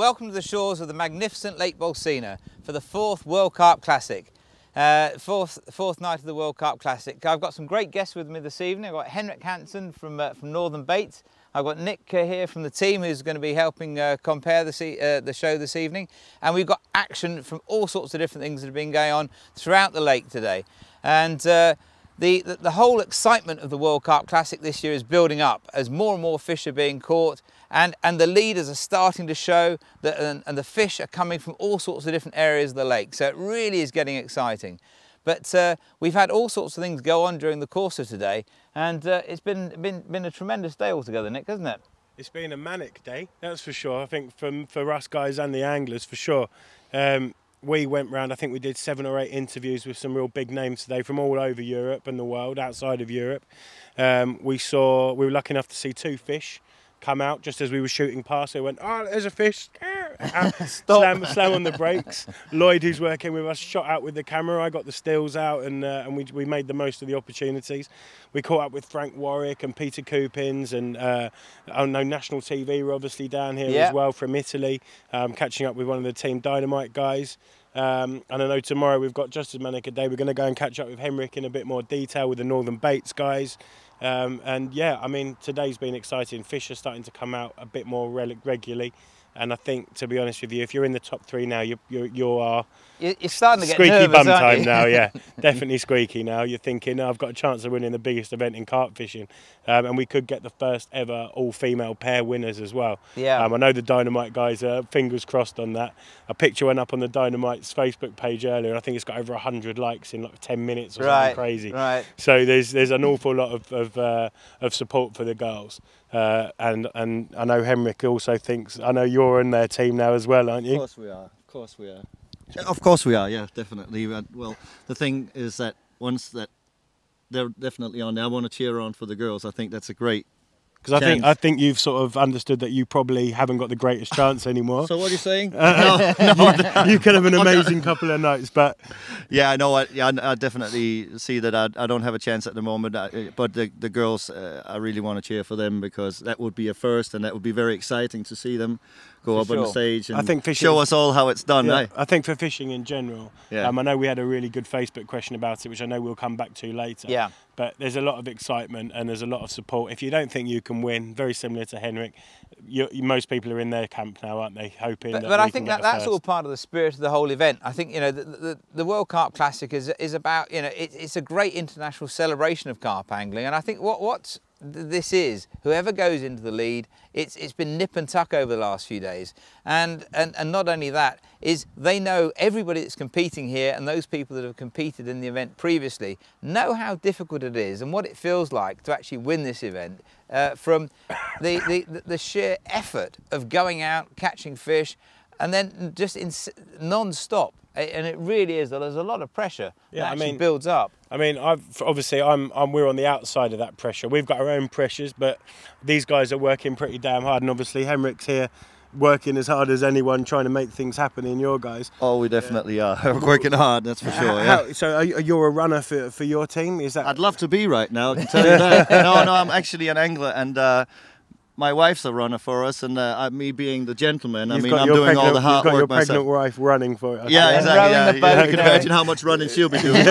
welcome to the shores of the magnificent Lake Bolsena for the 4th World Carp Classic. Fourth night of the World Carp Classic. I've got some great guests with me this evening. I've got Henrik Hansen from Northern Baits. I've got Nick here from the team who's going to be helping compare the show this evening. And we've got action from all sorts of different things that have been going on throughout the lake today. And the whole excitement of the World Carp Classic this year is building up as more and more fish are being caught, and the leaders are starting to show that, and the fish are coming from all sorts of different areas of the lake. So it really is getting exciting. But we've had all sorts of things go on during the course of today, and it's been a tremendous day altogether, Nick, hasn't it? It's been a manic day, that's for sure. I think for us guys and the anglers, for sure. We went round, I think we did 7 or 8 interviews with some real big names today from all over Europe and the world, outside of Europe. We were lucky enough to see 2 fish come out just as we were shooting past. They went, oh, there's a fish. slam on the brakes. Lloyd, who's working with us, shot out with the camera. I got the stills out, and we made the most of the opportunities. We caught up with Frank Warwick and Peter Coopins, and I know National TV were obviously down here as well from Italy, catching up with one of the Team Dynamite guys. And I know tomorrow we've got just as manic a day. We're going to go and catch up with Henrik in a bit more detail with the Northern Baits guys. And yeah, I mean, today's been exciting. Fish are starting to come out a bit more regularly. And I think, to be honest with you, if you're in the top 3 now, you're starting to get squeaky nervous, bum aren't time you? now. Yeah, definitely squeaky now. You're thinking, oh, I've got a chance of winning the biggest event in carp fishing, and we could get the first ever all-female pair winners as well. Yeah. I know the Dynamite guys are fingers crossed on that. A picture went up on the Dynamite's Facebook page earlier, and I think it's got over 100 likes in like 10 minutes or something crazy. Right. So there's an awful lot of support for the girls. And I know Henrik also thinks, I know you're in their team now as well, aren't you? Of course we are, of course we are. Of course we are, yeah, definitely. Well, the thing is that once that they're definitely on there, I want to cheer on for the girls. I think that's a great Because I think you've sort of understood that you probably haven't got the greatest chance anymore. So what are you saying? No, you could have an amazing couple of nights, but yeah, I know. I definitely see that I don't have a chance at the moment. But the girls, I really want to cheer for them, because that would be a first, and that would be very exciting to see them go up on the stage and show us all how it's done. Yeah, I think for fishing in general, yeah. I know we had a really good Facebook question about it, which I know we'll come back to later. Yeah. But there's a lot of excitement and there's a lot of support. If you don't think you can win, very similar to Henrik, most people are in their camp now, aren't they? Hoping. But I think that's all part of the spirit of the whole event. I think, you know, the World Carp Classic is about, you know, it's a great international celebration of carp angling, and I think what this is, whoever goes into the lead, it's been nip and tuck over the last few days, and not only that, is they know everybody that's competing here, and those people that have competed in the event previously know how difficult it is and what it feels like to actually win this event, from the sheer effort of going out, catching fish, and then just non-stop. And it really is. There's a lot of pressure that actually builds up. I mean, we're on the outside of that pressure. We've got our own pressures, but these guys are working pretty damn hard. And obviously, Henrik's here working as hard as anyone, trying to make things happen in your guys. Oh, we definitely are. We're working hard, that's for sure. Yeah. So you're a runner for your team? Is that? I'd love to be right now, I can tell you that. No, I'm actually an angler, and my wife's a runner for us, and me being the gentleman, I'm doing all the hard work myself. You've got your pregnant wife running for us. Yeah, exactly. Yeah. You can imagine how much running she'll be doing.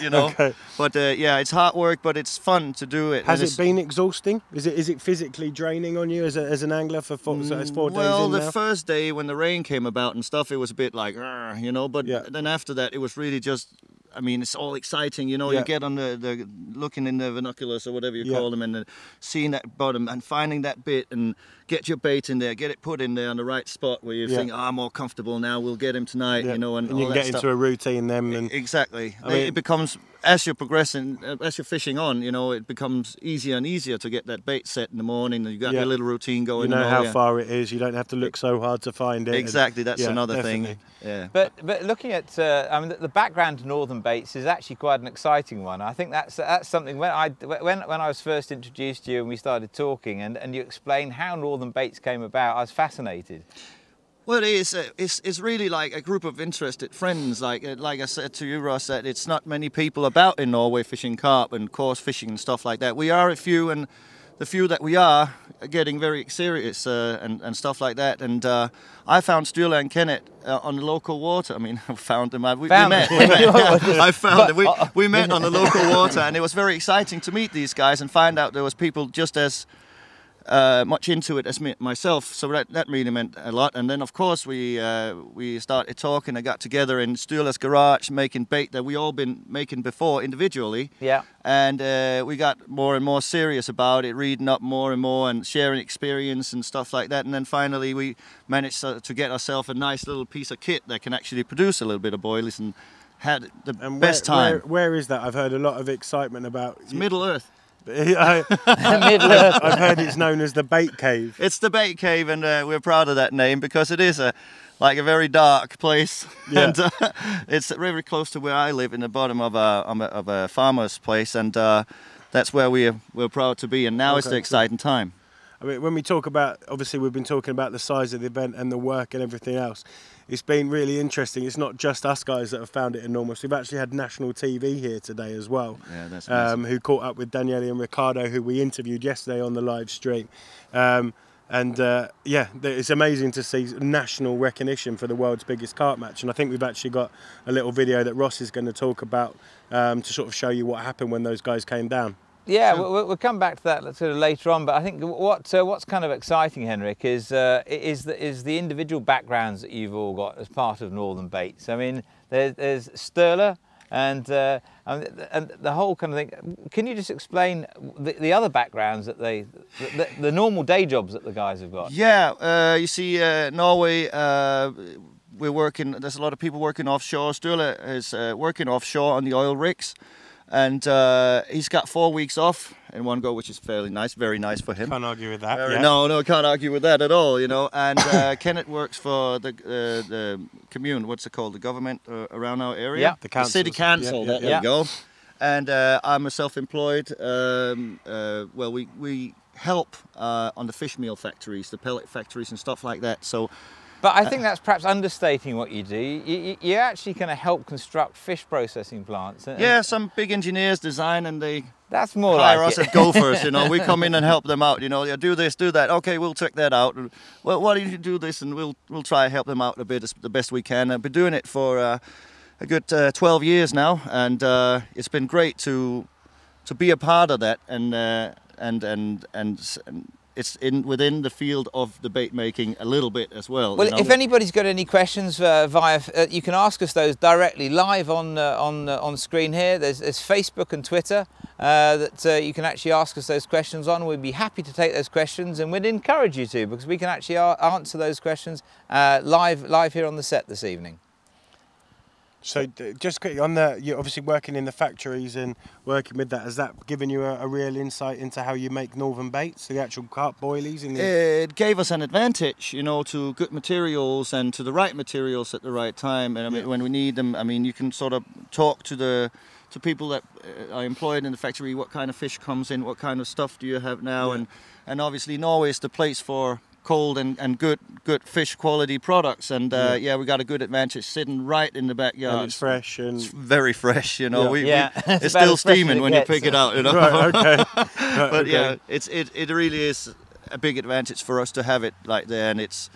You know. Okay. But yeah, it's hard work, but it's fun to do it. Has it been exhausting? Is it physically draining on you as an angler for 4 days in now? Well, the first day when the rain came about and stuff, it was a bit like, you know. But then after that, it was really just. I mean, it's all exciting, you know. You get on the looking in the binoculars or whatever you call them, and seeing that bottom and finding that bit and get your bait in there, get it put in there on the right spot where you think, oh, I'm more comfortable now. We'll get him tonight, you know, and you can get into a routine then. And exactly. I mean, it becomes, as you're progressing, as you're fishing on, you know, it becomes easier and easier to get that bait set in the morning. You got your little routine going. You know how far it is. You don't have to look so hard to find it. Exactly. That's another thing. Yeah. But looking at, I mean, the background to Northern Baits is actually quite an exciting one. I think that's something when I was first introduced to you and we started talking, and you explained how Northern Baits came about, I was fascinated. Well, it's really like a group of interested friends. Like I said to you, Ross, that it's not many people about in Norway fishing carp and coarse fishing and stuff like that. We are a few, and the few that we are getting very serious and stuff like that. And I found Sturla and Kenneth on the local water. I mean, I found them. We met. I found them. We met on the local water, and it was very exciting to meet these guys and find out there was people just as much into it as myself, so that really meant a lot. And then of course we started talking. I got together in Sturla's garage making bait that we all been making before individually. Yeah. And we got more and more serious about it, reading up more and more and sharing experience and stuff like that. And then finally we managed to get ourselves a nice little piece of kit that can actually produce a little bit of boilies, and had the best time. Where is that? I've heard a lot of excitement about. It's Middle Earth. I've heard it's known as the Bait Cave. It's the Bait Cave, and we're proud of that name because it is a very dark place. Yeah. And it's very close to where I live, in the bottom of a farmer's place, and that's where we're proud to be. And now is the exciting time. I mean, when we talk about, obviously we've been talking about the size of the event and the work and everything else. It's been really interesting. It's not just us guys that have found it enormous. We've actually had national TV here today as well. Yeah, that's amazing. Who caught up with Daniele and Riccardo, who we interviewed yesterday on the live stream. Yeah, it's amazing to see national recognition for the world's biggest carp match. And I think we've actually got a little video that Ross is going to talk about to sort of show you what happened when those guys came down. Yeah, we'll come back to that sort of later on. But I think what's kind of exciting, Henrik, is the individual backgrounds that you've all got as part of Northern Baits. I mean, there's Sturla and the whole kind of thing. Can you just explain the other backgrounds that the normal day jobs that the guys have got? Yeah, you see, Norway. We're working. There's a lot of people working offshore. Sturla is working offshore on the oil rigs. And he's got 4 weeks off in one go, which is fairly nice, very nice for him. Can't argue with that. Yeah. No, can't argue with that at all, you know. And Kenneth works for the commune, what's it called, the government around our area? Yeah, the city council, there you go. And I'm a self-employed, well, we help on the fish meal factories, the pellet factories and stuff like that. So. But I think that's perhaps understating what you do. You actually kind of help construct fish processing plants. Yeah, some big engineers design and they that's more hire like us at Gophers, you know. We come in and help them out, you know. Yeah, do this, do that. Okay, we'll check that out. Well, why don't you do this, and we'll try to help them out a bit the best we can. I've been doing it for a good 12 years now, and it's been great to be a part of that, and it's within the field of the bait making a little bit as well. Well, you know? if anybody's got any questions you can ask us those directly live on screen here. There's Facebook and Twitter that you can actually ask us those questions on. We'd be happy to take those questions, and we'd encourage you to, because we can actually answer those questions live here on the set this evening. So just quickly on you're obviously working in the factories and working with that. Has that given you a real insight into how you make Northern Baits, the actual carp boilies? It gave us an advantage, you know, to good materials and to the right materials at the right time. And I mean, when we need them, I mean, you can sort of talk to people that are employed in the factory. What kind of fish comes in? What kind of stuff do you have now? Yeah. And obviously Norway is the place for cold and good fish quality products, and yeah, we got a good advantage sitting right in the backyard. And it's fresh, and it's very fresh, you know. Yeah. It's still steaming when you pick it out, you know. Right, okay. But yeah, it really is a big advantage for us to have it like there, and it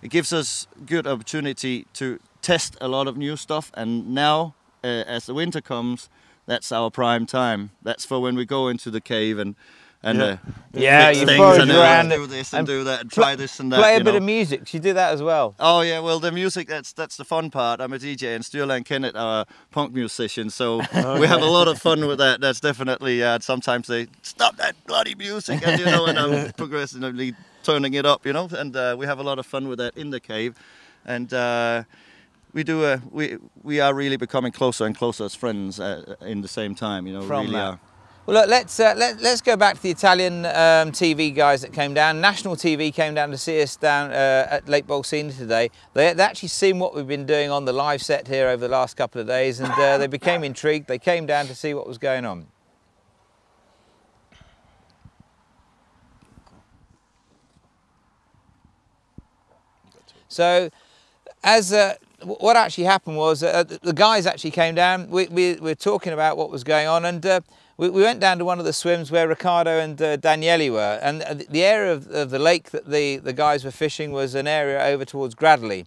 gives us good opportunity to test a lot of new stuff. And now, as the winter comes, that's our prime time. That's for when we go into the cave and you forage around do this and do that and try this and that. Play a bit of music. You do that as well. Oh yeah, well the music, that's the fun part. I'm a DJ, and Sturla and Kenneth are punk musicians, so we have a lot of fun with that. That's definitely sometimes they stop that bloody music, and you know, and I'm progressively turning it up, you know, and we have a lot of fun with that in the cave, and we are really becoming closer and closer as friends in the same time, you know. From really that. are. Well, look, let's go back to the Italian TV guys that came down. National TV came down to see us down at Lake Bolsena today. They'd actually seen what we've been doing on the live set here over the last couple of days, and they became intrigued. They came down to see what was going on. So, as what actually happened was the guys actually came down. We were talking about what was going on, and we went down to one of the swims where Ricardo and Daniele were, and the area of the lake that the guys were fishing was an area over towards Gradley.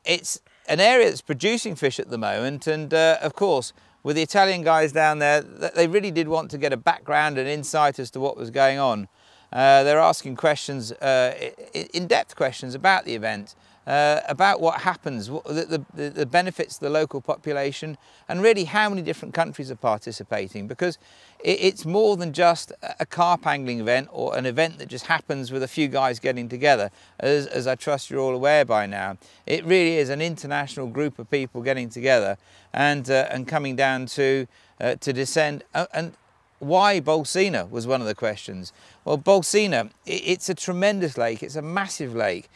It's an area that's producing fish at the moment, and of course, with the Italian guys down there, they really did want to get a background and insight as to what was going on. They're asking questions, in-depth questions about the event, about what happens, the benefits to the local population, and really how many different countries are participating, because it's more than just a carp angling event or an event that just happens with a few guys getting together, as I trust you're all aware by now. It really is an international group of people getting together and coming down to descend. And why Bolsena was one of the questions. Well, Bolsena, it's a tremendous lake. It's a massive lake,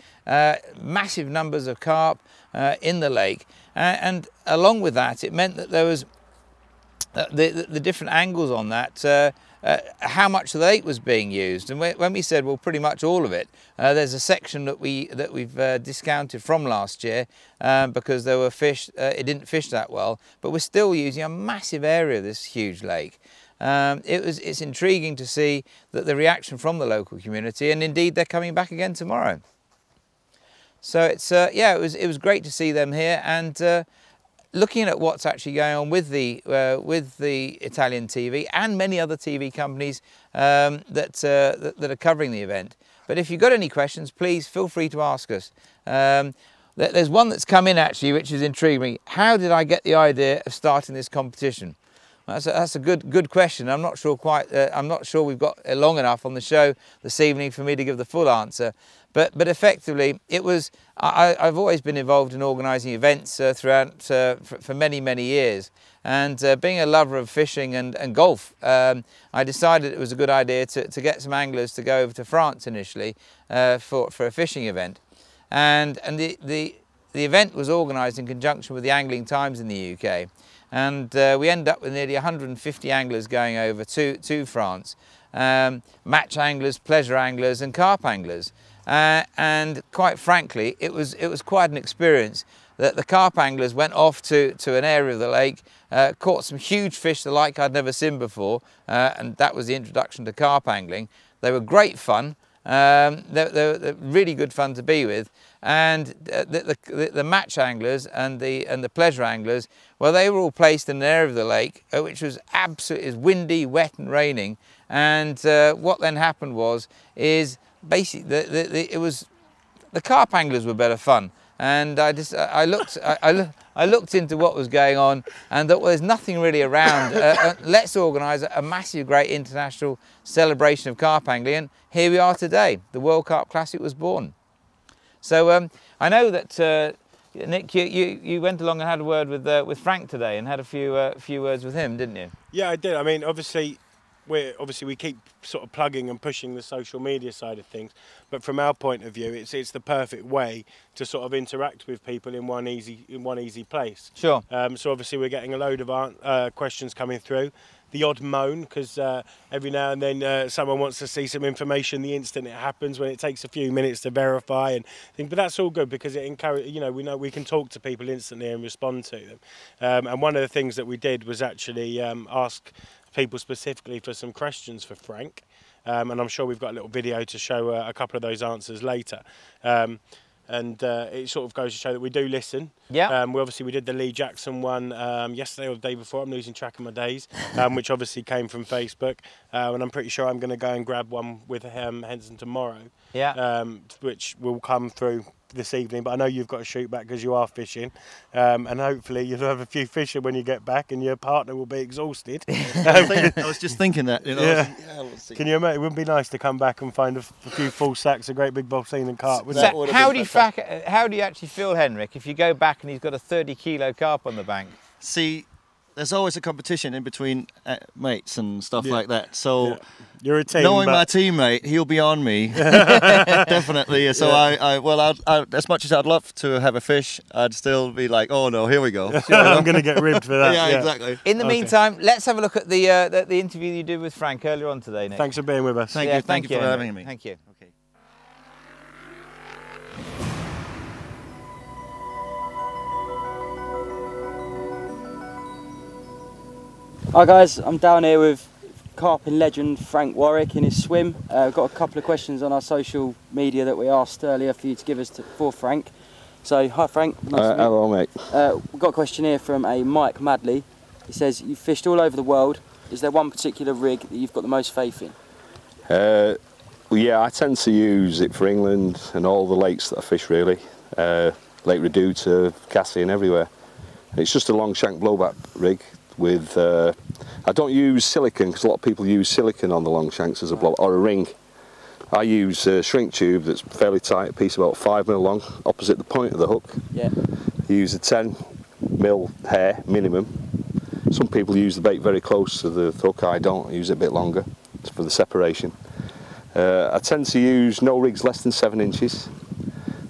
massive numbers of carp in the lake, and along with that, it meant that there was the different angles on that. How much of the lake was being used, and when we said, well, pretty much all of it, there's a section that we've discounted from last year because there were fish. It didn't fish that well, but we're still using a massive area of this huge lake. It's intriguing to see that the reaction from the local community, and indeed they're coming back again tomorrow. So it's yeah, it was great to see them here, and looking at what's actually going on with the Italian TV and many other TV companies that are covering the event. But if you've got any questions, please feel free to ask us. There's one that's come in actually, which is intriguing me. How did I get the idea of starting this competition? That's a good question. I'm not sure I'm not sure we've got long enough on the show this evening for me to give the full answer. But effectively, it was. I've always been involved in organising events throughout for many years, and being a lover of fishing and golf, I decided it was a good idea to get some anglers to go over to France initially for a fishing event, and the event was organised in conjunction with the Angling Times in the UK. And we end up with nearly 150 anglers going over to France, match anglers, pleasure anglers and carp anglers. And quite frankly, it was quite an experience. The carp anglers went off to an area of the lake, caught some huge fish the like I'd never seen before, and that was the introduction to carp angling. They were great fun. They're really good fun to be with, and the match anglers and the pleasure anglers, well, they were all placed in an area of the lake which was absolutely windy, wet and raining, and what then happened is basically the carp anglers were better fun, and I looked into what was going on and thought, well, there's nothing really around. Let's organise a massive, great international celebration of carp angling, and here we are today. The World Carp Classic was born. So I know that Nick, you went along and had a word with Frank today and had a few words with him, didn't you? Yeah, I did. I mean, obviously we keep sort of plugging and pushing the social media side of things, but from our point of view, it's the perfect way to sort of interact with people in one easy place. Sure. So obviously we're getting a load of questions coming through. The odd moan, because every now and then someone wants to see some information the instant it happens, when it takes a few minutes to verify and think. But that's all good, because it encourages. You know we can talk to people instantly and respond to them. And one of the things that we did was actually ask people specifically for some questions for Frank, and I'm sure we've got a little video to show a couple of those answers later. And it sort of goes to show that we do listen. Yeah. We did the Lee Jackson one yesterday or the day before. I'm losing track of my days, which obviously came from Facebook. And I'm pretty sure I'm going to go and grab one with Henson tomorrow. Yeah. Which will come through this evening, but I know you've got to shoot back because you are fishing, and hopefully you'll have a few fishing when you get back, and your partner will be exhausted. I was just thinking that, you know. Yeah. We'll see. Can you imagine? It would be nice to come back and find a few full sacks of great big Bolsena and carp. So how do you actually feel, Henrik, if you go back and he's got a 30-kilo carp on the bank? See, there's always a competition in between mates and stuff like that. So yeah. You're a team. Knowing my teammate, he'll be on me definitely. So yeah. I as much as I'd love to have a fish, I'd still be like, oh no, here we go. I'm going to get ribbed for that. Yeah, exactly. In the meantime, let's have a look at the interview you did with Frank earlier on today, Nick. Thanks for being with us. Thank you for having me. Thank you. Okay. Hi guys, I'm down here with carping legend Frank Warwick in his swim. We've got a couple of questions on our social media that we asked earlier for you to give us for Frank. So, hi Frank. Nice to meet you. Hello mate. We've got a question here from a Mike Madley. He says, you've fished all over the world. Is there one particular rig that you've got the most faith in? Well, yeah, I tend to use it for England and all the lakes that I fish really. Lake Reduta, Cassie and everywhere. It's just a long shank blowback rig with, I don't use silicone because a lot of people use silicone on the long shanks as a blow, or a ring. I use a shrink tube that's fairly tight, a piece about 5mm long, opposite the point of the hook. Yeah. I use a 10mm hair minimum. Some people use the bait very close to the hook. I don't. I use it a bit longer for the separation. I tend to use no rigs less than 7 inches.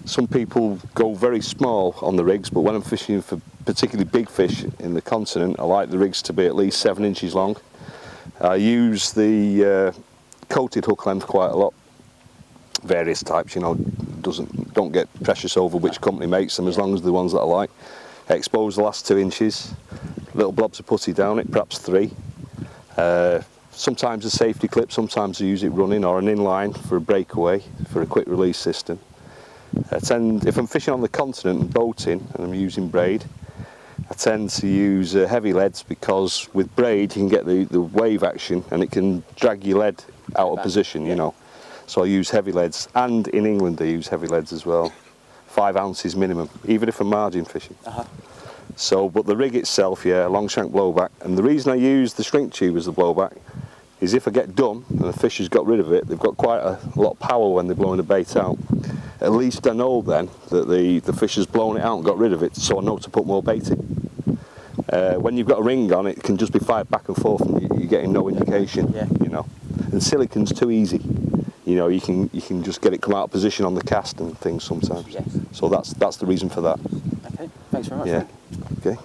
Some people go very small on the rigs, but when I'm fishing for particularly big fish in the continent, I like the rigs to be at least 7 inches long. I use the coated hook length quite a lot. Various types, you know, don't get precious over which company makes them, as long as the ones that I like. I expose the last 2 inches, little blobs of putty down it, perhaps 3. Sometimes a safety clip, sometimes I use it running, or an inline for a breakaway, for a quick release system. If I'm fishing on the continent and boating and I'm using braid, I tend to use heavy leads, because with braid you can get the wave action and it can drag your lead out of position, you know. So I use heavy leads, and in England I use heavy leads as well. 5 ounces minimum, even if I'm margin fishing. So, but the rig itself, yeah, long shank blowback, and the reason I use the shrink tube as the blowback is if I get done and the fish has got rid of it, they've got quite a lot of power when they're blowing the bait out. At least I know then that the fish has blown it out and got rid of it, so I know to put more bait in. When you've got a ring on, it can just be fired back and forth and you're getting no indication, you know. And silicone's too easy. You know, you can just get it come out of position on the cast and things sometimes. Yes. So that's the reason for that. Okay, thanks very much. Yeah. Frank. Okay.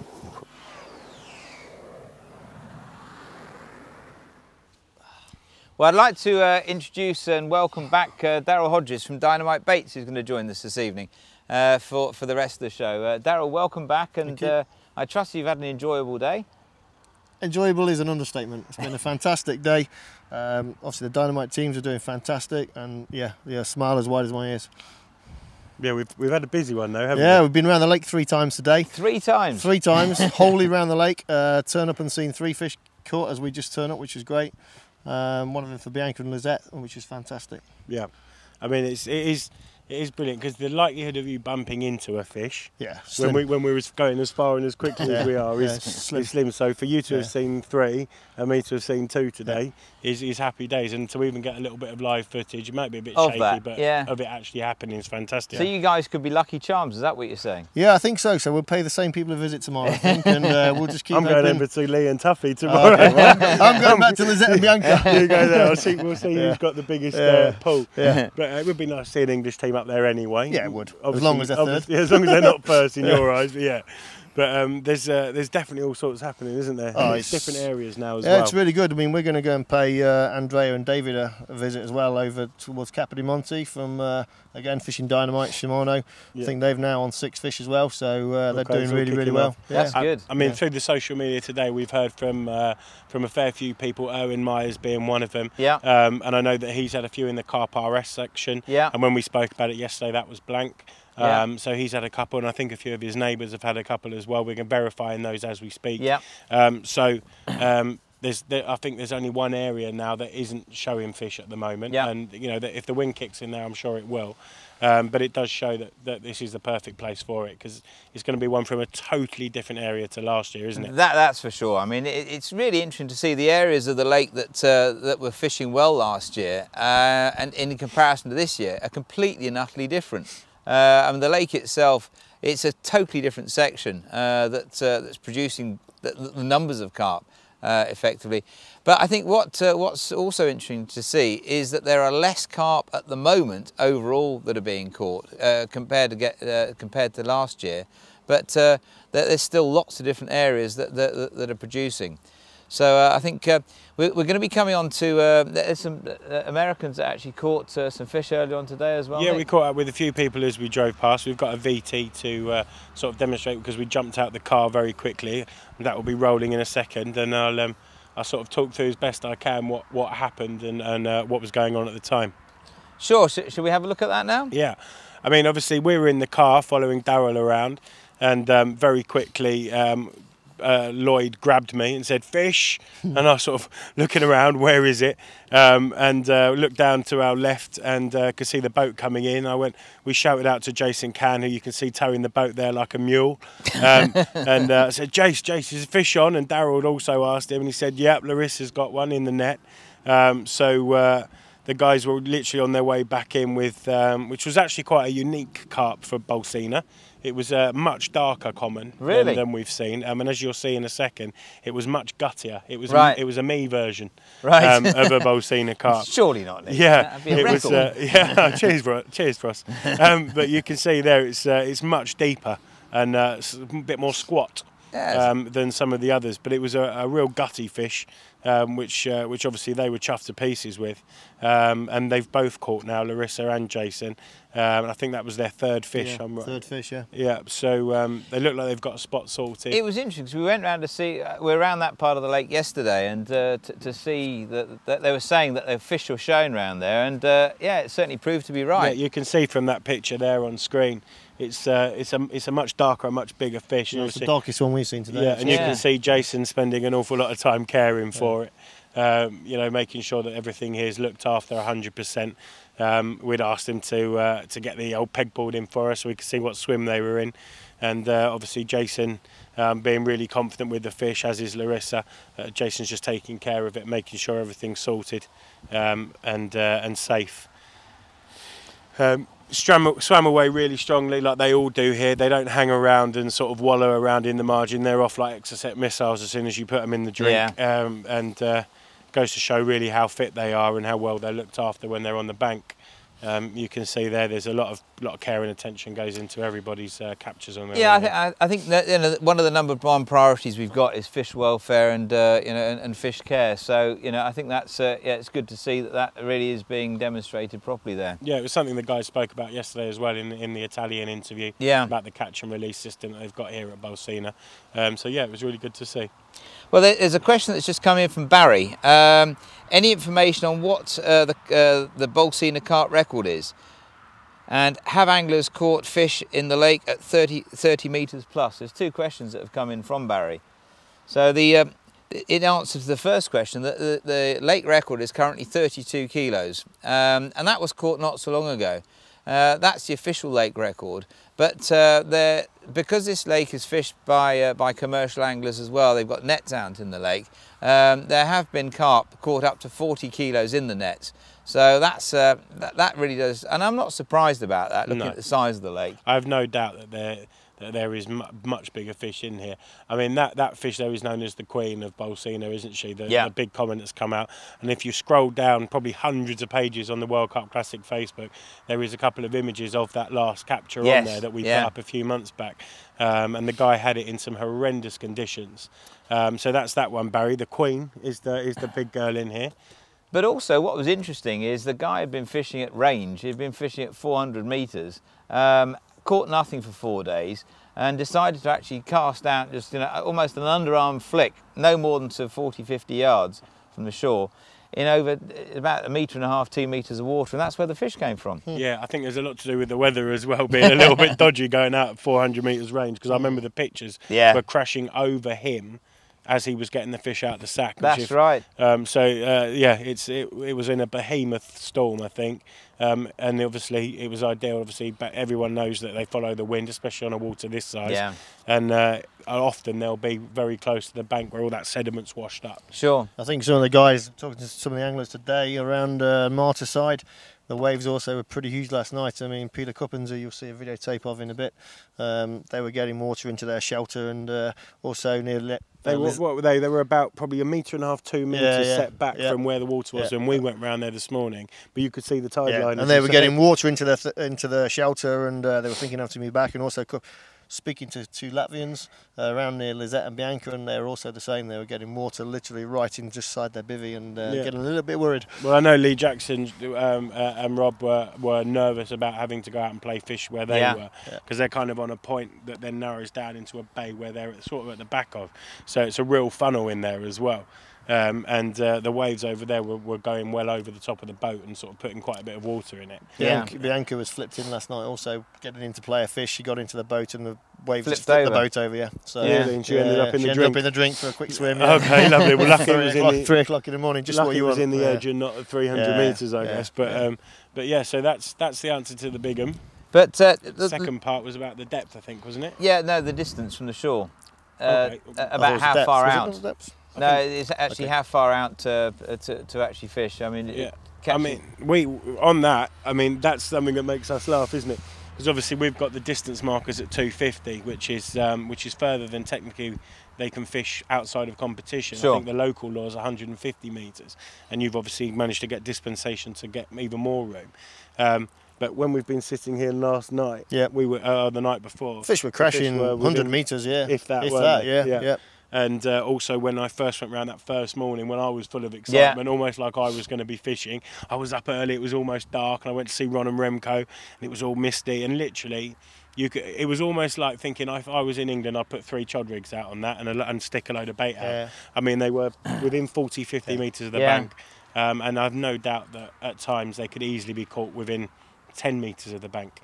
Well, I'd like to introduce and welcome back Daryl Hodges from Dynamite Baits, who's going to join us this evening for the rest of the show. Daryl, welcome back, and I trust you've had an enjoyable day. Enjoyable is an understatement. It's been a fantastic day. Obviously the Dynamite teams are doing fantastic, and yeah, smile as wide as my ears. Yeah, we've had a busy one though, haven't we? Yeah, we've been around the lake 3 times today. 3 times? 3 times, wholly around the lake. Turn up and seen 3 fish caught as we just turn up, which is great. One of them for Bianca and Lizette, which is fantastic. Yeah, I mean it is brilliant, because the likelihood of you bumping into a fish, when we were going as far and as quickly as we are, is slim. So for you to have seen 3 and me to have seen 2 today is happy days, and to even get a little bit of live footage, it might be a bit shaky, but of it actually happening is fantastic. So you guys could be lucky charms, is that what you're saying? Yeah, I think so. So we'll pay the same people a visit tomorrow, I think, and we'll just keep. I'm going over to Lee and Tuffy tomorrow. I'm going back to Lizette and Bianca. You go there. We'll see who's got the biggest pull. But it would be nice seeing an English team up there anyway. Yeah, it would. As long as they're third. Yeah, as long as they're not first in your eyes. But yeah. But there's definitely all sorts happening, isn't there? Oh, it's different areas now as well. Yeah, it's really good. I mean, we're going to go and pay Andrea and David a visit as well over towards Capodimonte from, again, Fishing Dynamite, Shimano. I think they've now on 6 fish as well, so they're doing really well. That's good. I mean, through the social media today, we've heard from a fair few people, Owen Myers being one of them. Yeah. And I know that he's had a few in the Carp RS section. Yeah. And when we spoke about it yesterday, that was blank. So he's had a couple, and I think a few of his neighbours have had a couple as well. We're verifying those as we speak. Yeah. I think there's only one area now that isn't showing fish at the moment, and you know that if the wind kicks in there, I'm sure it will. But it does show that this is the perfect place for it, because it's going to be one from a totally different area to last year, isn't it? That's for sure. I mean, it's really interesting to see the areas of the lake that were fishing well last year, and in comparison to this year, are completely and utterly different. I mean, the lake itself, it's a totally different section that's producing the numbers of carp effectively. But I think what's also interesting to see is that there are less carp at the moment overall that are being caught compared to last year. But there's still lots of different areas that are producing. So I think we're going to be coming on to, there's some Americans that actually caught some fish earlier on today as well. Yeah, we caught up with a few people as we drove past. We've got a VT to sort of demonstrate, because we jumped out the car very quickly. And that will be rolling in a second, and I sort of talk through as best I can what happened and what was going on at the time. Sure. Should we have a look at that now? Yeah. I mean, obviously, we were in the car following Daryl around, and very quickly Lloyd grabbed me and said, "Fish," and I was sort of looking around, where is it? And looked down to our left and could see the boat coming in. We shouted out to Jason Cann, who you can see towing the boat there like a mule, and I said, Jace, is a fish on? And Daryl had also asked him, and he said, "Yep, Larissa's got one in the net." The guys were literally on their way back in with, which was actually quite a unique carp for Bolsena. It was a much darker common than we've seen, and as you'll see in a second, it was much guttier. It was a me version of a Bolsena carp. Surely not, Nick. Yeah, That'd be a record. Cheers for us. But you can see there, it's much deeper and a bit more squat. Than some of the others, but it was a real gutty fish, which obviously they were chuffed to pieces with, and they've both caught now, Larissa and Jason, and I think that was their third fish. Yeah, third fish, yeah. Yeah, so they look like they've got a spot sorted. It was interesting because we went round to see, we were around that part of the lake yesterday, and to see that they were saying that the fish were shown round there, and yeah, it certainly proved to be right. Yeah, you can see from that picture there on screen. It's a much darker and much bigger fish. Yeah, it's the darkest one we've seen today. Yeah, and you can see Jason spending an awful lot of time caring for it. You know, making sure that everything here is looked after 100%. We'd asked him to get the old pegboard in for us so we could see what swim they were in, and obviously Jason being really confident with the fish, as is Larissa. Jason's just taking care of it, making sure everything's sorted and safe. Swam away really strongly, like they all do here. They don't hang around and sort of wallow around in the margin. They're off like Exocet missiles as soon as you put them in the drink. Yeah. Goes to show really how fit they are and how well they're looked after when they're on the bank. You can see there's a lot of care and attention goes into everybody's captures on there. Yeah, I think that, one of the number one priorities we've got is fish welfare and and fish care. So I think that's it's good to see that really is being demonstrated properly there. Yeah, it was something the guys spoke about yesterday as well in the Italian interview. Yeah. About the catch and release system that they've got here at Bolsena. So yeah, it was really good to see. Well, there's a question that's just come in from Barry. Any information on what the Bolsena carp record is? And have anglers caught fish in the lake at 30 metres plus? There's two questions that have come in from Barry. So in answer to the first question, the lake record is currently 32 kilos. And that was caught not so long ago. That's the official lake record. But because this lake is fished by commercial anglers as well, they've got nets out in the lake. There have been carp caught up to 40 kilos in the nets. So that really does, and I'm not surprised about that, looking at the size of the lake. I have no doubt that there is much bigger fish in here. I mean, that fish there is known as the queen of Bolsena, isn't she? The big comment that's come out. And if you scroll down probably hundreds of pages on the World Carp Classic Facebook, there is a couple of images of that last capture on there that we put up a few months back. And the guy had it in some horrendous conditions. So that's that one, Barry. The queen is the big girl in here. But also what was interesting is the guy had been fishing at range. He'd been fishing at 400 metres. Caught nothing for 4 days and decided to actually cast out just almost an underarm flick, no more than 40-50 yards from the shore, in over about 1.5 meters, 2 metres of water, and that's where the fish came from. Yeah, I think there's a lot to do with the weather as well, being a little bit dodgy going out at 400 metres range, because I remember the pictures were crashing over him as he was getting the fish out of the sack. That's right. Yeah, it was in a behemoth storm, I think, and obviously it was ideal. Obviously, but everyone knows that they follow the wind, especially on a water this size. Yeah. And often they'll be very close to the bank where all that sediment's washed up. Sure. I think some of the guys, talking to some of the anglers today around Marta side, the waves also were pretty huge last night. I mean, Peter Cuppins, who you'll see a videotape of in a bit, they were getting water into their shelter, and also near... What were they? They were about probably 1.5 meters, 2 meters set back from where the water was, and we went round there this morning. But you could see the tide line. And they were getting water into the shelter, and they were thinking of to move back, and also speaking to two Latvians around near Lizette and Bianca, and they were also the same. They were getting water literally right in just side their bivvy, and getting a little bit worried. Well, I know Lee Jackson and Rob were nervous about having to go out and play fish where they were, because they're kind of on a point that then narrows down into a bay where they're sort of at the back of. So it's a real funnel in there as well. and the waves over there were going well over the top of the boat and sort of putting quite a bit of water in it. The anchor was flipped in last night also, getting into play a fish. She got into the boat and the waves Flipped just flipped the over. boat over, So and she ended up in she the ended drink. up in the drink for a quick swim. Okay, lovely. Well, lucky it was in the 3 o'clock in the morning, just what you was want. in the edge and not at 300 metres, I guess. But yeah, so that's the answer to the big 'em. But The second part was about the depth, I think, wasn't it? yeah, no, the distance from the shore. Okay. About how far out? No, Okay. it's actually how far out to actually fish. I mean, Yeah. I mean, that's something that makes us laugh, isn't it? Because obviously we've got the distance markers at 250, which is further than technically they can fish outside of competition. Sure. I think the local law is 150 metres, and you've obviously managed to get dispensation to get even more room. But when we've been sitting here last night, we were the night before. Fish were crashing 100 metres, if that. Yeah. And also when I first went round that first morning, when I was full of excitement, almost like I was going to be fishing, I was up early, it was almost dark, and I went to see Ron and Remco, and it was all misty, and literally, it was almost like thinking if I was in England, I'd put 3 chod rigs out on that and stick a load of bait out. I mean, they were within 40, 50 metres of the bank, and I've no doubt that at times they could easily be caught within 10 metres of the bank.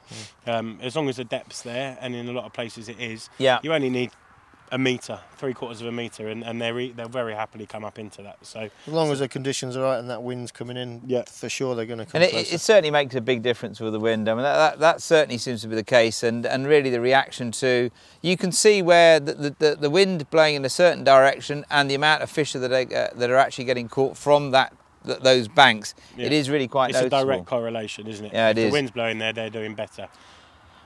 As long as the depth's there, and in a lot of places it is, you only need a metre, 3/4 of a metre, and they'll very happily come up into that. So as long as the conditions are right and that wind's coming in, for sure they're going to come. And it certainly makes a big difference with the wind. I mean, that certainly seems to be the case, and really the reaction to, you can see where the wind blowing in a certain direction and the amount of fish that are actually getting caught from those banks. It is really quite noticeable. It's a direct correlation, isn't it? Yeah, it is. If the wind's blowing there, they're doing better.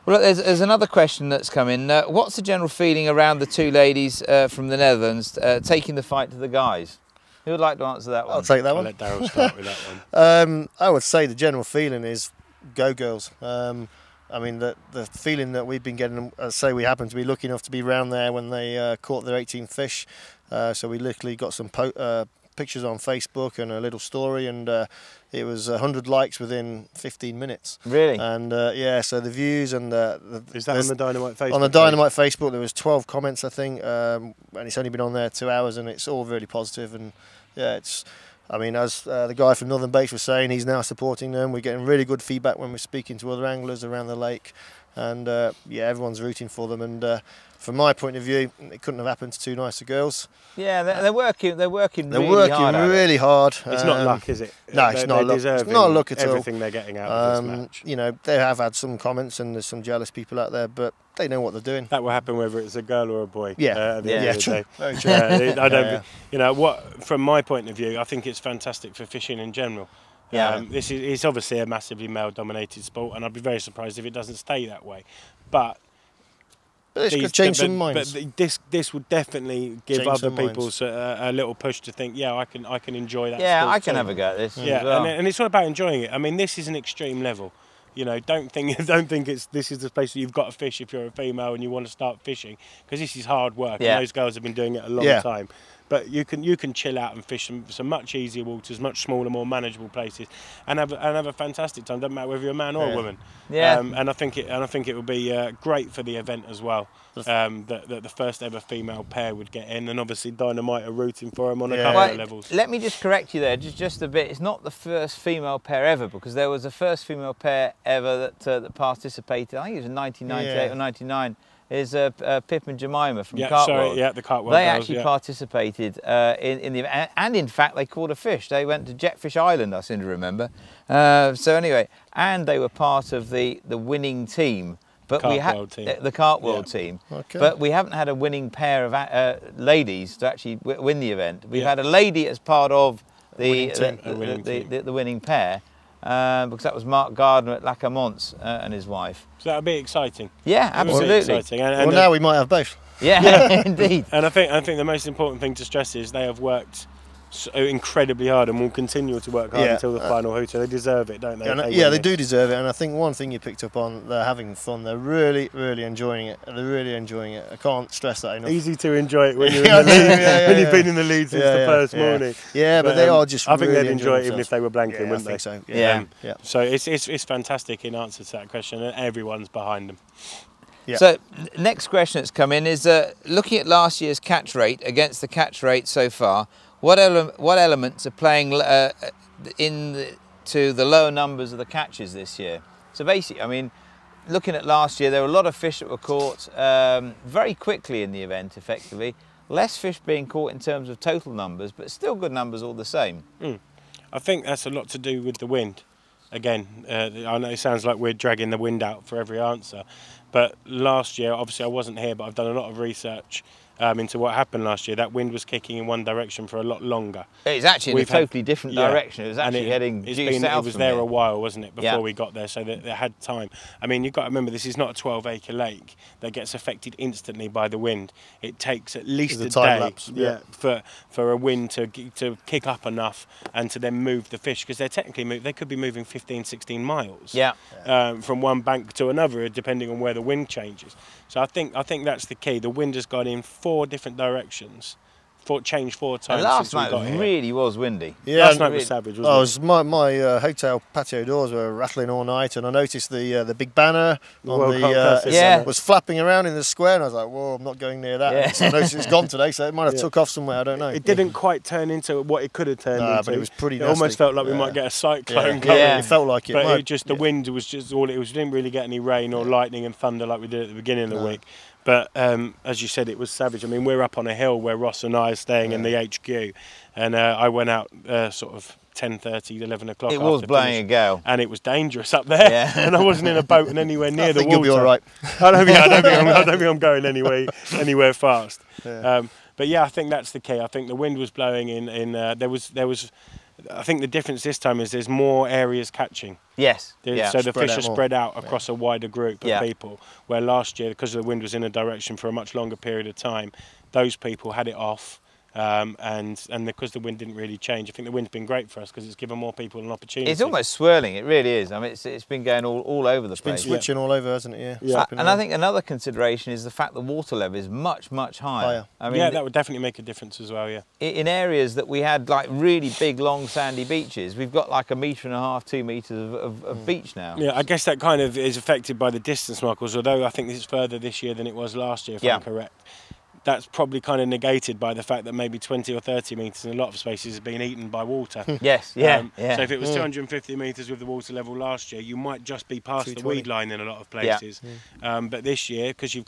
Well, there's another question that's come in. What's the general feeling around the 2 ladies from the Netherlands taking the fight to the guys? Who would like to answer that one? I'll take that one. I'll let Daryl start with that one. I would say the general feeling is go girls. I mean, the feeling that we've been getting, say we happen to be lucky enough to be round there when they caught their 18 fish. So we literally got some pictures on Facebook and a little story, and it was 100 likes within 15 minutes. Really? And so the views and is that on the Dynamite Facebook? On the Dynamite Facebook, there was 12 comments, I think, and it's only been on there 2 hours, and it's all really positive. And it's, I mean, as the guy from Northern Baits was saying, he's now supporting them. We're getting really good feedback when we're speaking to other anglers around the lake, and everyone's rooting for them. And from my point of view, it couldn't have happened to 2 nicer girls. Yeah, they're working. They're working. They're working really hard. It's not luck, is it? No, it's not luck. It's not luck at all. Everything they're getting out of this match. You know, they have had some comments, and there's some jealous people out there, but they know what they're doing. That will happen whether it's a girl or a boy. Yeah, At the end of the true. day. Very true. I don't. You know what? From my point of view, I think it's fantastic for fishing in general. It's obviously a massively male-dominated sport, and I'd be very surprised if it doesn't stay that way. But this could change some minds. But this would definitely give other people a little push to think, I can enjoy that. Yeah, sport I can too. have a go at this. Yeah, as well. and it's all about enjoying it. I mean, this is an extreme level. You know, don't think this is the place that you've got to fish if you're a female and you want to start fishing, because this is hard work. Yeah. And those girls have been doing it a long time. But you can chill out and fish some much easier waters, much smaller, more manageable places, and have a fantastic time. Doesn't matter whether you're a man or a woman. Yeah. And I think it would be great for the event as well. That the first ever female pair would get in, and obviously Dynamite are rooting for them on a couple of levels. Let me just correct you there, just a bit. It's not the first female pair ever, because there was a first female pair ever that participated. I think it was in 1998 or 99. Is Pip and Jemima from Carp World. The Carp World. They actually participated in the event, and in fact they caught a fish. They went to Jetfish Island, I seem to remember. So anyway, and they were part of the winning team. But the Carp World team. Okay. But we haven't had a winning pair of ladies to actually win the event. We've had a lady as part of the winning pair. Because that was Mark Gardner at Lacamont and his wife. So that would be exciting. Yeah, absolutely. Exciting. And now we might have both. Yeah, indeed. And I think the most important thing to stress is they have worked so incredibly hard and will continue to work hard until the final hoot. So they deserve it, don't they? They do deserve it. And I think one thing you picked up on, they're having fun. They're really, really enjoying it. They're really enjoying it. I can't stress that enough. Easy to enjoy it when you're in the lead, when you've been in the lead since the first morning. Yeah, but they are just. I think really they'd enjoy it even if they were blanking, wouldn't they? I think so. Yeah. So it's fantastic in answer to that question, and everyone's behind them. Yeah. So next question that's come in is looking at last year's catch rate against the catch rate so far. what elements are playing to the lower numbers of the catches this year? So basically, I mean, looking at last year, there were a lot of fish that were caught very quickly in the event, effectively. Less fish being caught in terms of total numbers, but still good numbers all the same. I think that's a lot to do with the wind. Again, I know it sounds like we're dragging the wind out for every answer, but last year, obviously I wasn't here, but I've done a lot of research into what happened last year. That wind was kicking in one direction for a lot longer. It's actually in a totally different direction. It was actually heading due south. It was there a while, wasn't it, before we got there, so that they had time. I mean, you've got to remember, this is not a 12-acre lake that gets affected instantly by the wind. It takes at least a day lapse, for a wind to kick up enough and to then move the fish, because they could be moving 15, 16 miles from one bank to another, depending on where the wind changes. So I think that's the key. The wind has gone in 4 different directions, changed 4 times. And last since we night got here. Really was windy. Yeah, last night was savage, wasn't it? My hotel patio doors were rattling all night, and I noticed the big banner on was flapping around in the square, and I was like, whoa, I'm not going near that. Yeah. So I noticed it's gone today, so it might have took off somewhere, I don't know. It didn't quite turn into what it could have turned into. But it was pretty It nasty. almost felt like we might get a cyclone going. going. It felt like it. But the wind was just all it was. We didn't really get any rain or lightning and thunder like we did at the beginning of the week. But as you said, it was savage. I mean, we're up on a hill where Ross and I are staying in the HQ, and I went out sort of 10:30, 11 o'clock. It was blowing a gale, and it was dangerous up there. And I wasn't in a boat and anywhere near the water. You'll be all right. I don't think I'm going anywhere fast. But yeah, I think that's the key. I think the wind was blowing in. There was. I think the difference this time is there's more areas catching. Yes. So the fish are spread out across a wider group of people, where last year, because the wind was in a direction for a much longer period of time, those people had it off. And because the wind didn't really change, I think the wind's been great for us because it's given more people an opportunity. It's almost swirling, it really is. I mean, it's been going all over the place. It's been switching all over, hasn't it? And I think another consideration is the fact the water level is much higher. I mean, that would definitely make a difference as well, In areas that we had like really big, long, sandy beaches, we've got like 1.5 meters, 2 meters of beach now. Yeah, I guess that kind of is affected by the distance markers, although I think this is further this year than it was last year, if I'm correct. That's probably kind of negated by the fact that maybe 20 or 30 metres in a lot of spaces has been eaten by water. So if it was 250 metres with the water level last year, you might just be past the weed line in a lot of places. But this year, because you've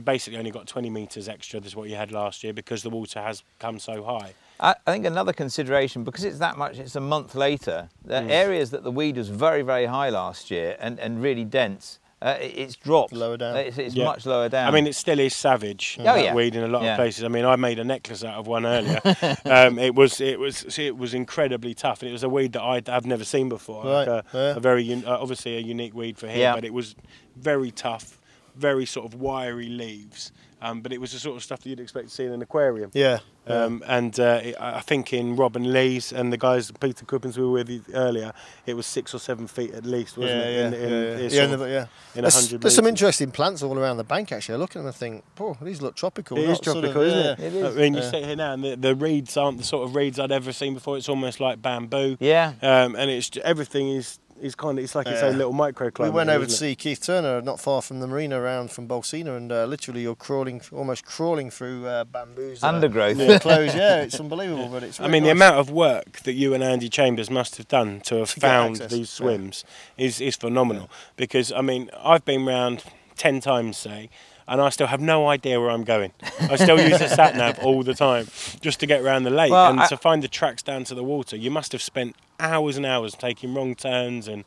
basically only got 20 metres extra, that's what you had last year, because the water has come so high. I think another consideration, because it's that much, it's a month later, the areas that the weed was very, very high last year and really dense, it's dropped. Lower down. It's much lower down. I mean, it still is savage, weed in a lot of places. I mean, I made a necklace out of one earlier. It was incredibly tough, and it was a weed that I've never seen before. Right. Like a very obviously a unique weed for here, but it was very tough, very sort of wiry leaves. But it was the sort of stuff that you'd expect to see in an aquarium. I think in Rob and Lee's and the guys, Peter Cuppins we were with earlier, it was 6 or 7 feet at least, wasn't it? In 100 There's some interesting plants all around the bank, actually. I look at them and think, oh, these look tropical. It is tropical, isn't it? It is. I mean, you sit here now and the reeds aren't the sort of reeds I'd ever seen before. It's almost like bamboo. And everything is it's like its own little microclimate. We went over to see Keith Turner, not far from the marina, around from Bolsena, and literally you're almost crawling through bamboos. Undergrowth. Clothes, it's unbelievable. But it's. Really the amount of work that you and Andy Chambers must have done to have found these swims is phenomenal. Because I've been round 10 times, say, and I still have no idea where I'm going. I still use a sat-nav all the time just to get around the lake. And to find the tracks down to the water, you must have spent hours and hours taking wrong turns and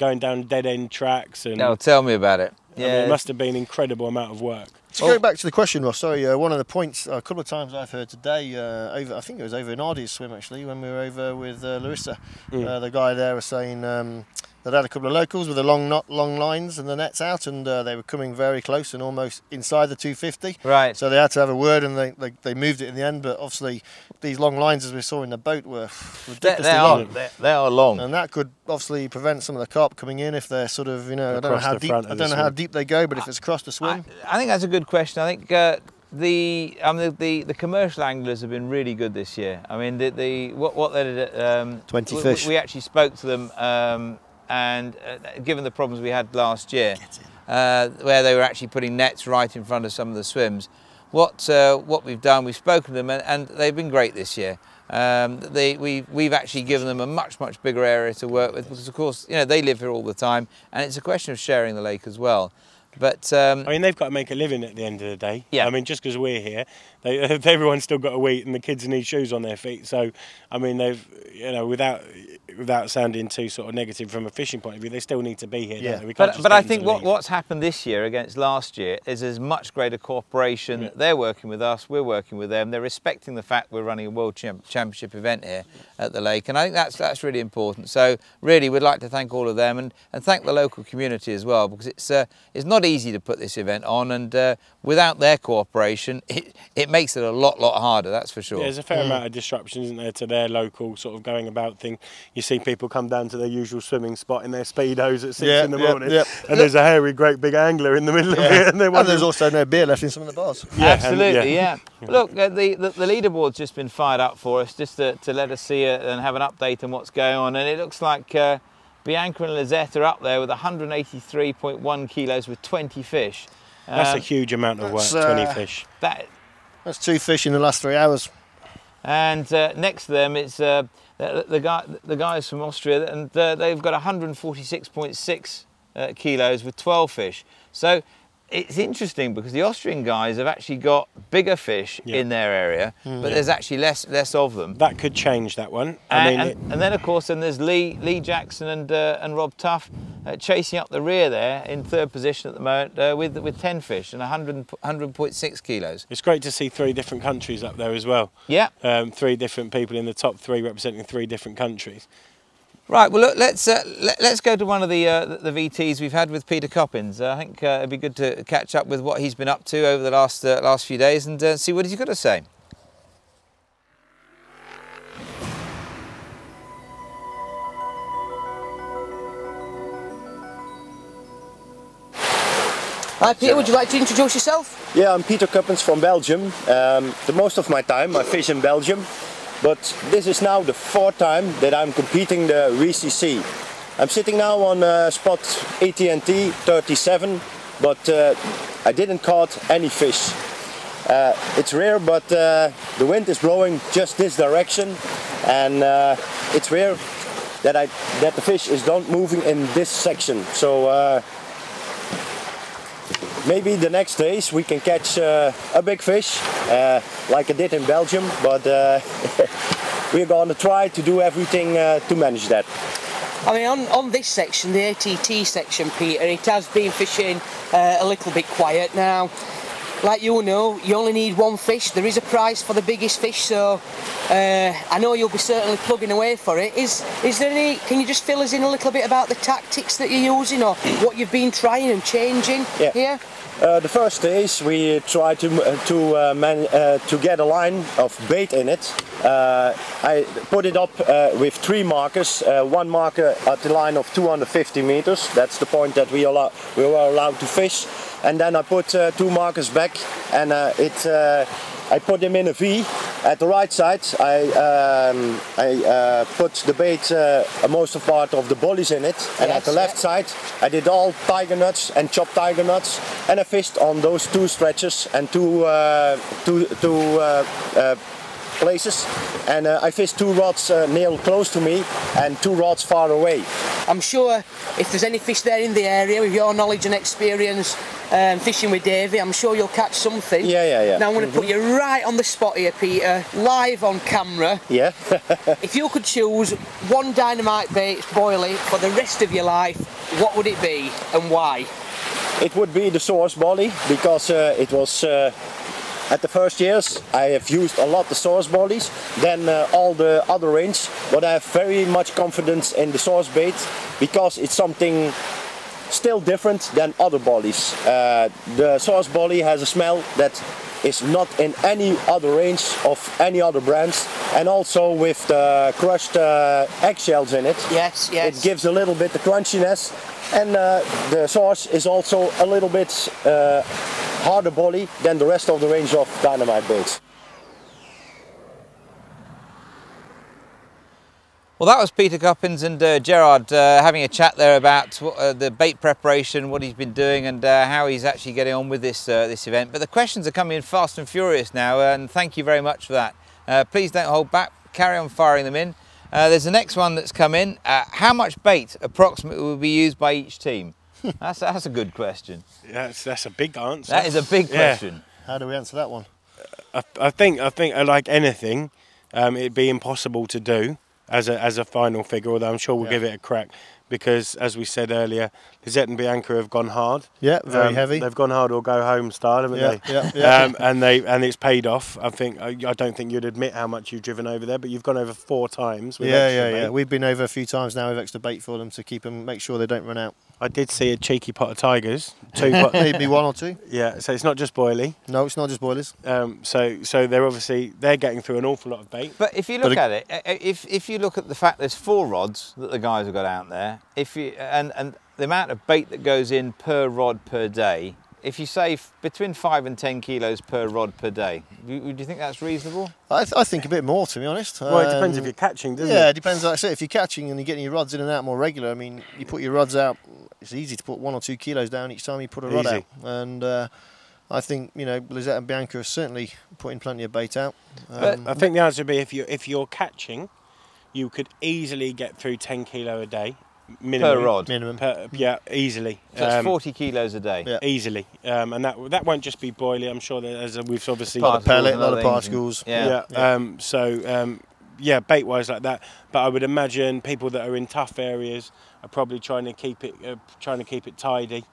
going down dead-end tracks. No, tell me about it. It must have been an incredible amount of work. To go back to the question, Ross, sorry, one of the points a couple of times I've heard today, I think it was over in Ardy's swim actually, when we were over with Larissa, the guy there was saying they'd had a couple of locals with the long lines and the nets out, and they were coming very close and almost inside the 250. Right. So they had to have a word, and they moved it in the end. But obviously, these long lines, as we saw in the boat, were ridiculously long. They are long, and that could obviously prevent some of the carp coming in if they're sort of, I don't know how deep they go, but if it's across the swim. I think that's a good question. I think. The commercial anglers have been really good this year. I mean, what they did. 20 fish. We actually spoke to them. And given the problems we had last year, where they were actually putting nets right in front of some of the swims, what we've done, we've spoken to them, and they've been great this year. We've actually given them a much bigger area to work with, because of course, you know, they live here all the time, and it's a question of sharing the lake as well. But I mean, they've got to make a living at the end of the day. Yeah. I mean, just because we're here, everyone's still got to eat, and the kids need shoes on their feet. So, I mean, they've, you know, without sounding too sort of negative from a fishing point of view, they still need to be here. Yeah. Don't they? We can't But I think what's happened this year against last year is there's much greater cooperation. Yeah. They're working with us, we're working with them. They're respecting the fact we're running a World Championship event here at the lake, and I think that's really important. So really, we'd like to thank all of them and thank the local community as well, because it's not easy to put this event on, and without their cooperation, it makes it a lot harder. That's for sure. Yeah, there's a fair amount of disruption, isn't there, to their local sort of going about thing. You see people come down to their usual swimming spot in their speedos at 6 in the morning, and there's a hairy, great big angler in the middle of it, and there's also no beer left in some of the bars. Yeah, absolutely, yeah. Look, the leaderboard's just been fired up for us, just to let us see it and have an update on what's going on, and it looks like Bianca and Lizette are up there with 183.1 kilos with 20 fish. That's a huge amount of work, 20 fish. That's 2 fish in the last 3 hours. And next to them, it's the guys from Austria, and they've got 146.6 kilos with 12 fish. So it's interesting because the Austrian guys have actually got bigger fish in their area, but there's actually less of them. That could change that one. And then of course there's Lee Jackson and Rob Tuff chasing up the rear there in 3rd position at the moment with 10 fish and 100.6 kilos. It's great to see 3 different countries up there as well. Yeah. 3 different people in the top 3 representing 3 different countries. Right, well look, let's go to one of the VTs we've had with Peter Coppins. I think it'd be good to catch up with what he's been up to over the last few days and see what he's got to say. Hi Peter, would you like to introduce yourself? Yeah, I'm Peter Coppins from Belgium. The most of my time I fish in Belgium. But this is now the 4th time that I'm competing the VCC. I'm sitting now on spot AT&T 37, but I didn't caught any fish. It's rare, but the wind is blowing just this direction, and it's rare that the fish is not moving in this section. So maybe the next days we can catch a big fish, like I did in Belgium, but we're going to try to do everything to manage that. I mean, on this section, the ATT section, Peter, it has been fishing a little bit quiet now. Like you know, you only need 1 fish. There is a prize for the biggest fish, so I know you'll be certainly plugging away for it. Is there any? Can you just fill us in a little bit about the tactics that you're using, or what you've been trying and changing here? The first days we try to get a line of bait in it. I put it up with 3 markers. 1 marker at the line of 250 meters. That's the point that we were allowed to fish. And then I put 2 markers back, and I put them in a V. At the right side, I put the bait, most of part of the bollies in it, and at the left side, I did all tiger nuts and chopped tiger nuts, and I fished on those 2 stretches and two places, and I fished 2 rods near close to me and 2 rods far away. I'm sure if there's any fish there in the area, with your knowledge and experience fishing with Davey, I'm sure you'll catch something. Yeah. Now I'm going to put you right on the spot here, Peter, live on camera. Yeah. If you could choose 1 dynamite bait boilie for the rest of your life, what would it be and why? It would be the source bolly, because it was at the first years I have used a lot the source bollies than all the other range, but I have very much confidence in the source bait because it's something still different than other bollies. The source bolly has a smell that is not in any other range of any other brands, and also with the crushed eggshells in it. Yes. It gives a little bit of crunchiness, and the source is also a little bit harder bolly than the rest of the range of dynamite baits. Well, that was Peter Coppins and Gerard having a chat there about the bait preparation, what he's been doing, and how he's actually getting on with this this event. But the questions are coming in fast and furious now, and thank you very much for that. Please don't hold back, carry on firing them in. There's the next one that's come in. How much bait approximately will be used by each team? That's a good question. That's a big answer. That is a big question. How do we answer that one? I think like anything, it'd be impossible to do as a final figure, although I'm sure we'll give it a crack, because as we said earlier, Lizette and Bianca have gone hard. Yeah, very heavy. They've gone hard or go home style, haven't they? Yeah. And it's paid off. I don't think you'd admit how much you've driven over there, but you've gone over 4 times with extra bait. We've been over a few times now with extra bait for them to keep them, make sure they don't run out. I did see a cheeky pot of tigers. Maybe 1 or 2. Yeah, so it's not just boilie. No, it's not just boilers. So they're getting through an awful lot of bait. But if you look at it, if you look at the fact there's 4 rods that the guys have got out there, and the amount of bait that goes in per rod per day, if you say between 5 and 10 kilos per rod per day, do you think that's reasonable? I think a bit more, to be honest. Well, it depends if you're catching, doesn't it? Yeah, it depends. Like I say, if you're catching and you're getting your rods in and out more regular, I mean, you put your rods out, it's easy to put 1 or 2 kilos down each time you put a rod out. And I think, you know, Lizette and Bianca are certainly putting plenty of bait out. I think the answer would be if you're catching, you could easily get through 10 kilo a day. Minimum. Per rod? Minimum. Yeah, easily. So that's 40 kilos a day? Yeah. Easily. And that won't just be boilie, I'm sure that we've obviously... A lot of pellet, a lot of particles. Yeah, bait-wise like that. But I would imagine people that are in tough areas are probably trying to keep it tidy.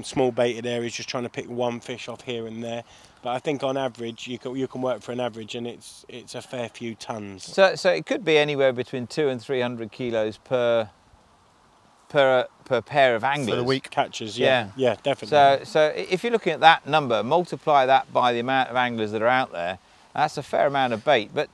Small baited areas, just trying to pick 1 fish off here and there. But I think on average, you can work for an average, and it's a fair few tons. So it could be anywhere between 200 and 300 kilos per pair of anglers. For the week. Catches, yeah, definitely. So if you're looking at that number, multiply that by the amount of anglers that are out there, that's a fair amount of bait. But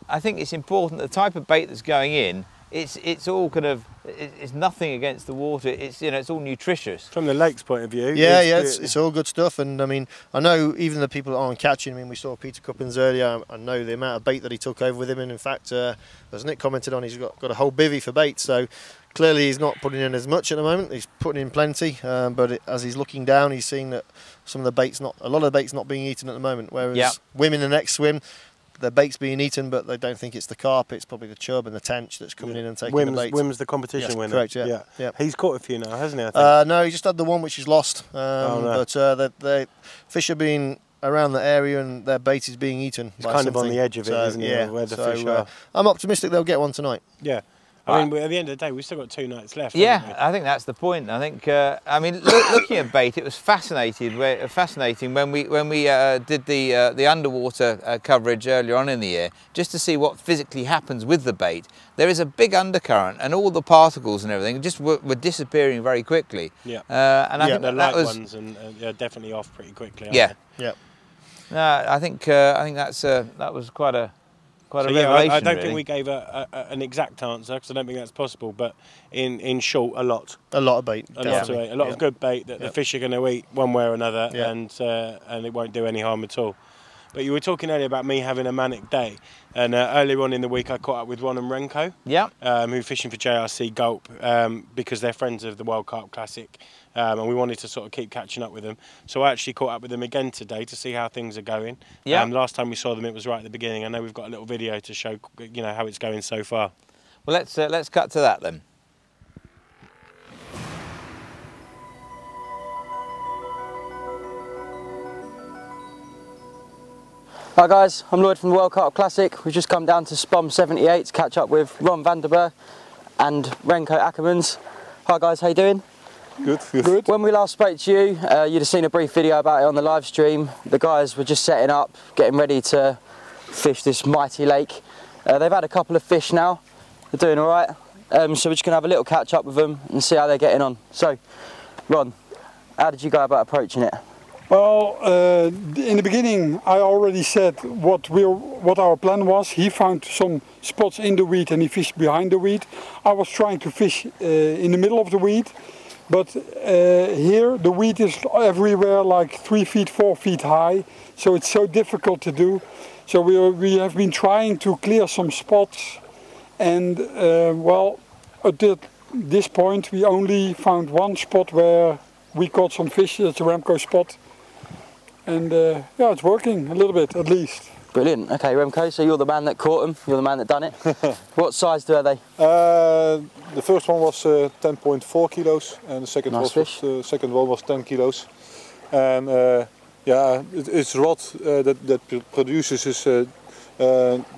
I think it's important the type of bait that's going in. It's all kind of, it's nothing against the water. It's, you know, it's all nutritious. From the lake's point of view. It's all good stuff. And I mean, I know even the people that aren't catching. I mean, we saw Peter Coppins earlier. I know the amount of bait that he took over with him. And in fact, as Nick commented on, he's got a whole bivvy for bait. So clearly he's not putting in as much at the moment. He's putting in plenty. But as he's looking down, he's seeing that a lot of the bait's not being eaten at the moment. Whereas women in the next swim, their bait's being eaten, but they don't think it's the carp. It's probably the chub and the tench that's coming in and taking the bait. Wim's the competition winner. Correct, yeah. He's caught a few now, hasn't he? I think? No, he just had the one which he's lost. But the fish are being around the area and their bait is being eaten. He's kind of on the edge of it, isn't he? Yeah, where the fish are. I'm optimistic they'll get one tonight. Yeah. I mean, at the end of the day, we've still got 2 nights left. Yeah, I think that's the point. I think, I mean, looking at bait, it was fascinating when we did the underwater coverage earlier on in the year, just to see what physically happens with the bait. There is a big undercurrent, and all the particles and everything just were disappearing very quickly. Yeah. And I think the light ones and definitely off pretty quickly. Yeah. Yeah. I think that was quite a revelation. I don't think we gave an exact answer, because I don't think that's possible. But in short, a lot of bait, a lot of good bait that the fish are going to eat one way or another, and it won't do any harm at all. But you were talking earlier about me having a manic day, and earlier on in the week I caught up with Ron and Renko, who are fishing for JRC Gulp, because they're friends of the World Carp Classic, and we wanted to sort of keep catching up with them. So I actually caught up with them again today to see how things are going. Last time we saw them, it was right at the beginning. I know we've got a little video to show, you know, how it's going so far. Well, let's cut to that then. Hi guys, I'm Lloyd from the World Carp Classic. We've just come down to Spom 78 to catch up with Ron Vanderberg and Renko Ackermans. Hi guys, how you doing? Good. When we last spoke to you, you'd have seen a brief video about it on the live stream. The guys were just setting up, getting ready to fish this mighty lake. They've had a couple of fish now. They're doing all right. So we're just going to have a little catch up with them and see how they're getting on. So, Ron, how did you go about approaching it? Well, in the beginning I already said what our plan was. He found some spots in the weed and he fished behind the weed. I was trying to fish in the middle of the weed, but here the weed is everywhere, like 3 feet, 4 feet high, so it's so difficult to do. So we have been trying to clear some spots And well, at this point we only found one spot where we caught some fish. It's a Remco spot, and yeah, it's working a little bit at least. Brilliant. Okay, Remco, so you're the man that caught them, you're the man that done it. What size are they? The first one was 10.4 kilos, and the second, second one was 10 kilos. And yeah, it's rod that produces is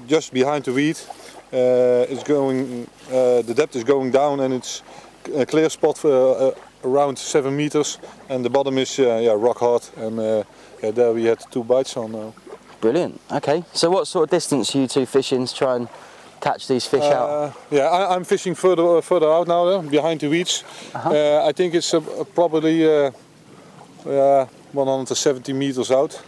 just behind the weed. It's going, the depth is going down, and it's a clear spot for around 7 meters, and the bottom is yeah, rock hard, and yeah, there we had 2 bites on now. Brilliant. Okay, so what sort of distance are you two fishing to try and catch these fish out? Yeah, I'm fishing further out now, behind the weeds. I think it's probably 170 meters out,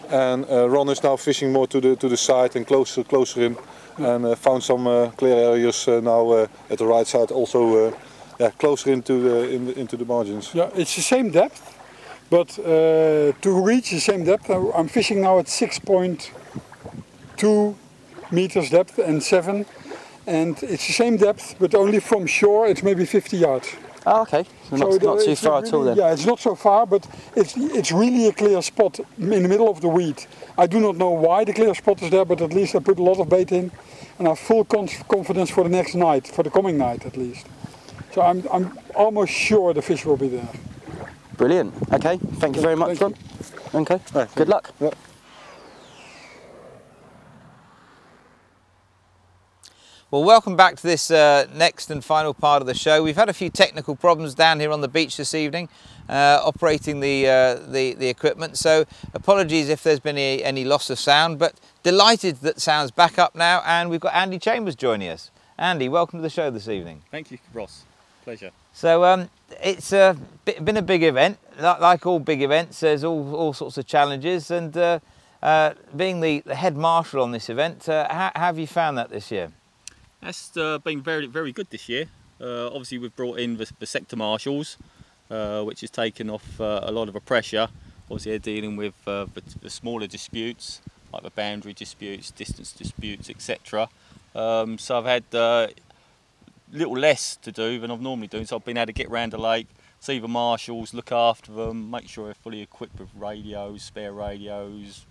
and Ron is now fishing more to the side and closer in, and found some clear areas now at the right side, also yeah, closer into the margins. Yeah, it's the same depth. But to reach the same depth, I'm fishing now at 6.2 meters depth and 7, and it's the same depth, but only from shore it's maybe 50 yards. Oh, okay, so not too far at all then. Yeah, it's not so far, but it's really a clear spot in the middle of the weed. I do not know why the clear spot is there, but at least I put a lot of bait in, and I have full confidence for the next night, for the coming night at least. So I'm almost sure the fish will be there. Brilliant. Okay, thank you very much, Ron. Okay, good luck. Yeah. Well, welcome back to this next and final part of the show. We've had a few technical problems down here on the beach this evening, operating the equipment. So apologies if there's been any loss of sound, but delighted that sound's back up now, and we've got Andy Chambers joining us. Andy, welcome to the show this evening. Thank you, Ross. Pleasure. So it's been a big event. Like all big events, there's all sorts of challenges, and being the head marshal on this event, how have you found that this year? That's been very, very good this year. Obviously we've brought in the sector marshals, which has taken off a lot of the pressure. Obviously they're dealing with the smaller disputes, like the boundary disputes, distance disputes, etc. So I've had little less to do than I've normally done, so I've been able to get round the lake, see the marshals, look after them, make sure they're fully equipped with radios, spare radios,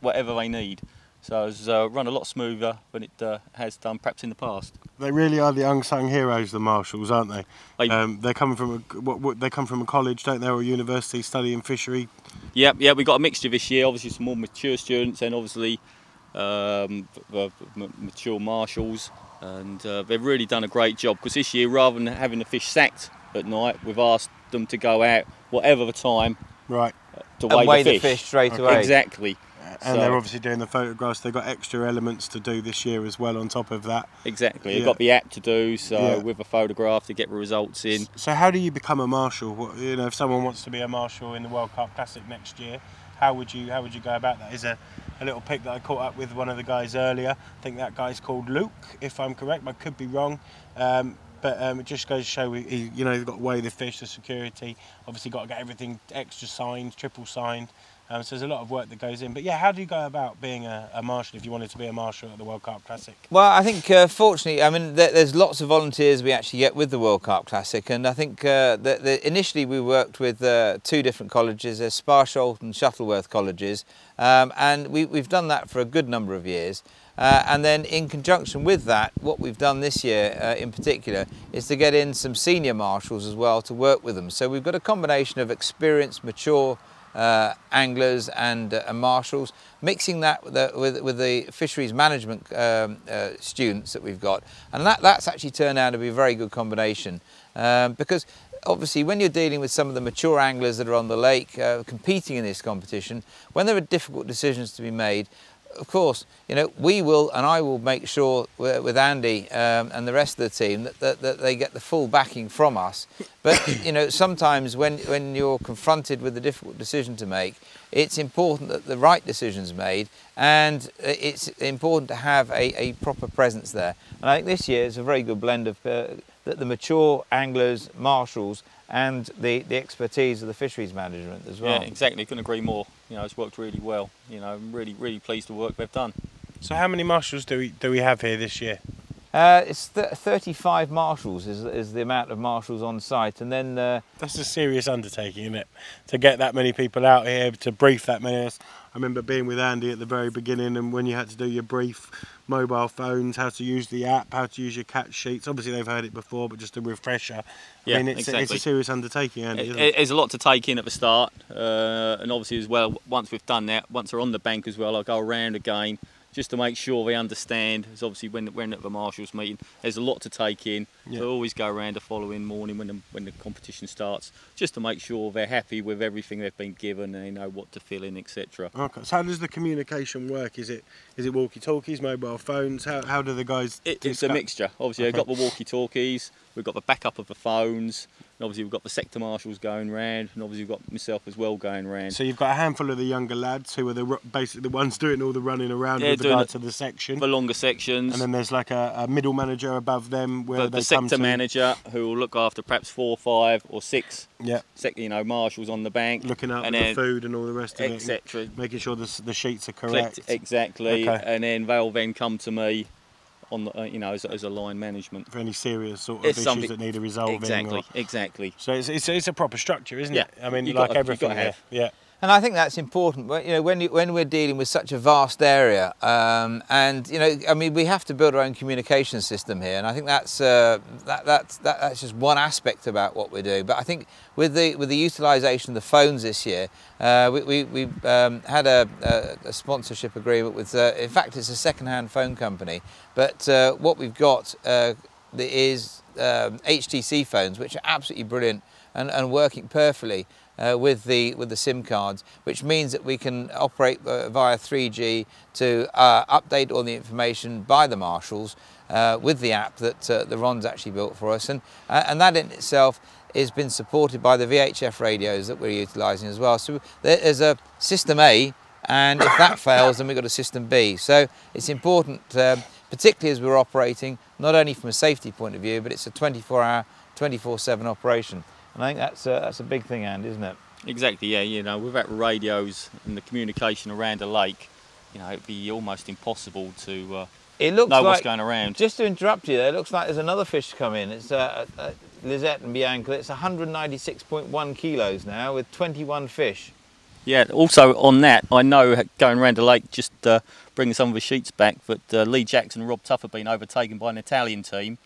whatever they need. So it's run a lot smoother than it has done perhaps in the past. They really are the unsung heroes, the marshals, aren't they? They come from a college, don't they, or a university studying fishery? Yeah, we've got a mixture this year. Obviously some more mature students, and obviously the mature marshals. And they've really done a great job, because this year, rather than having the fish sacked at night, we've asked them to go out whatever the time, right, to weigh the fish straight away. Exactly. And they're obviously doing the photographs. They've got extra elements to do this year as well on top of that. Exactly. They've got the app to do, so with a photograph to get the results in. So how do you become a marshal? You know, if someone wants to be a marshal in the World Cup Classic next year, how would you go about that? Is a little pic that I caught up with one of the guys earlier. I think that guy's called Luke, if I'm correct. I could be wrong. But it just goes to show, you know, you've got to weigh the fish, the security. Obviously got to get everything extra signed, triple signed. So there's a lot of work that goes in. But yeah, how do you go about being a marshal if you wanted to be a marshal at the World Cup Classic? Well, I think fortunately, I mean, there's lots of volunteers we actually get with the World Cup Classic, and I think that initially we worked with 2 different colleges, Sparsholt and Shuttleworth colleges, and we've done that for a good number of years. And then in conjunction with that, what we've done this year in particular is to get in some senior marshals as well to work with them. So we've got a combination of experienced, mature anglers and marshals, mixing that with the fisheries management students that we've got, and that's actually turned out to be a very good combination, because obviously when you're dealing with some of the mature anglers that are on the lake competing in this competition, when there are difficult decisions to be made, of course, you know, I will make sure with Andy and the rest of the team that they get the full backing from us. But you know, sometimes when you're confronted with a difficult decision to make, it's important that the right decision's made, and it's important to have a proper presence there. And I think this year is a very good blend of the mature anglers, marshals, and the expertise of the fisheries management as well. Yeah, exactly. Couldn't agree more. You know, it's worked really well. You know, I'm really pleased with the work they've done. So how many marshals do we have here this year? It's 35 marshals is the amount of marshals on site, and then that's a serious undertaking, isn't it? To get that many people out here, to brief that many. I remember being with Andy at the very beginning, and when you had to do your brief, mobile phones, how to use the app, how to use your catch sheets. Obviously they've heard it before, but just a refresher. Yeah, I mean, it's a serious undertaking, Andy, isn't it? There's a lot to take in at the start, and obviously as well, once we've done that, once we're on the bank as well, I'll go around again, just to make sure they understand. As obviously when we're at the marshals meeting, there's a lot to take in. Yeah. So I always go around the following morning when the competition starts, just to make sure they're happy with everything they've been given and they know what to fill in, etc. Okay. So how does the communication work? Is it walkie-talkies, mobile phones? How do the guys? It's a mixture. Obviously, I've got the walkie-talkies. We've got the backup of the phones. And obviously, we've got the sector marshals going round, and obviously, we've got myself as well going round. So you've got a handful of the younger lads who are basically the ones doing all the running around with regard to the section. The longer sections. And then there's like a middle manager above them where the sector manager who will look after perhaps 4, 5 or 6 marshals on the bank. Looking out for the food and all the rest of it. Etc. Making sure the sheets are correct. Exactly. Okay. And then they'll then come to me on the, as a line management for any serious sort of issues that need a resolving. Exactly. So it's a proper structure, isn't it? I mean, like everything here. Yeah. And I think that's important. But, when we're dealing with such a vast area, and I mean, we have to build our own communication system here, and I think that's just one aspect about what we're doing. But I think with the utilisation of the phones this year, we had a sponsorship agreement with. In fact, it's a second-hand phone company. But what we've got is HTC phones, which are absolutely brilliant and working perfectly. With the SIM cards, which means that we can operate via 3G to update all the information by the marshals with the app that the Ron's actually built for us, and that in itself has been supported by the VHF radios that we're utilising as well. So there's a system A, and if that fails, then we've got a system B. So it's important, particularly as we're operating, not only from a safety point of view, but it's a 24-hour, 24/7 operation. And I think that's a big thing, Andy, isn't it? Exactly, yeah. Without radios and the communication around a lake, it'd be almost impossible to know what's going around. Just to interrupt you there, it looks like there's another fish come in. It's Lisette and Bianca. It's 196.1 kilos now with 21 fish. Yeah, also on that, I know going around the lake, just bringing some of the sheets back, that Lee Jackson and Rob Tuff have been overtaken by an Italian team.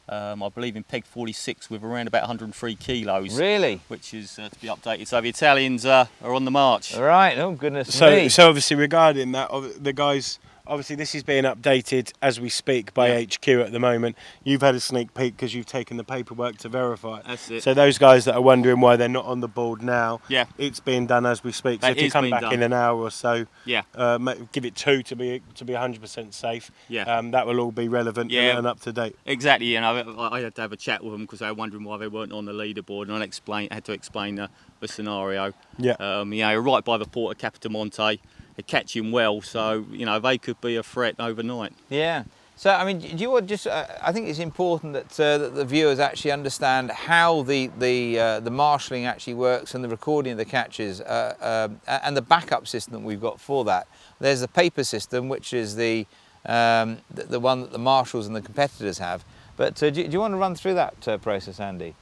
I believe in peg 46 with around about 103 kilos. Really? Which is to be updated. So the Italians are on the march. All right. Oh, goodness me. So obviously regarding that, the guys, obviously this is being updated as we speak by HQ at the moment. You've had a sneak peek because you've taken the paperwork to verify it. That's it. So those guys that are wondering why they're not on the board now, it's being done as we speak. So if you come back in an hour or so, give it 2 to be 100% safe. That will all be relevant and up to date. Exactly. I had to have a chat with them because they were wondering why they weren't on the leaderboard, and I had to explain the scenario. Right by the port of Capitamonte. They catch him well, so they could be a threat overnight. Yeah. So I mean, do you want just? I think it's important that the viewers actually understand how the marshalling actually works and the recording of the catches and the backup system that we've got for that. There's the paper system, which is the one that the marshals and the competitors have. But do you want to run through that process, Andy?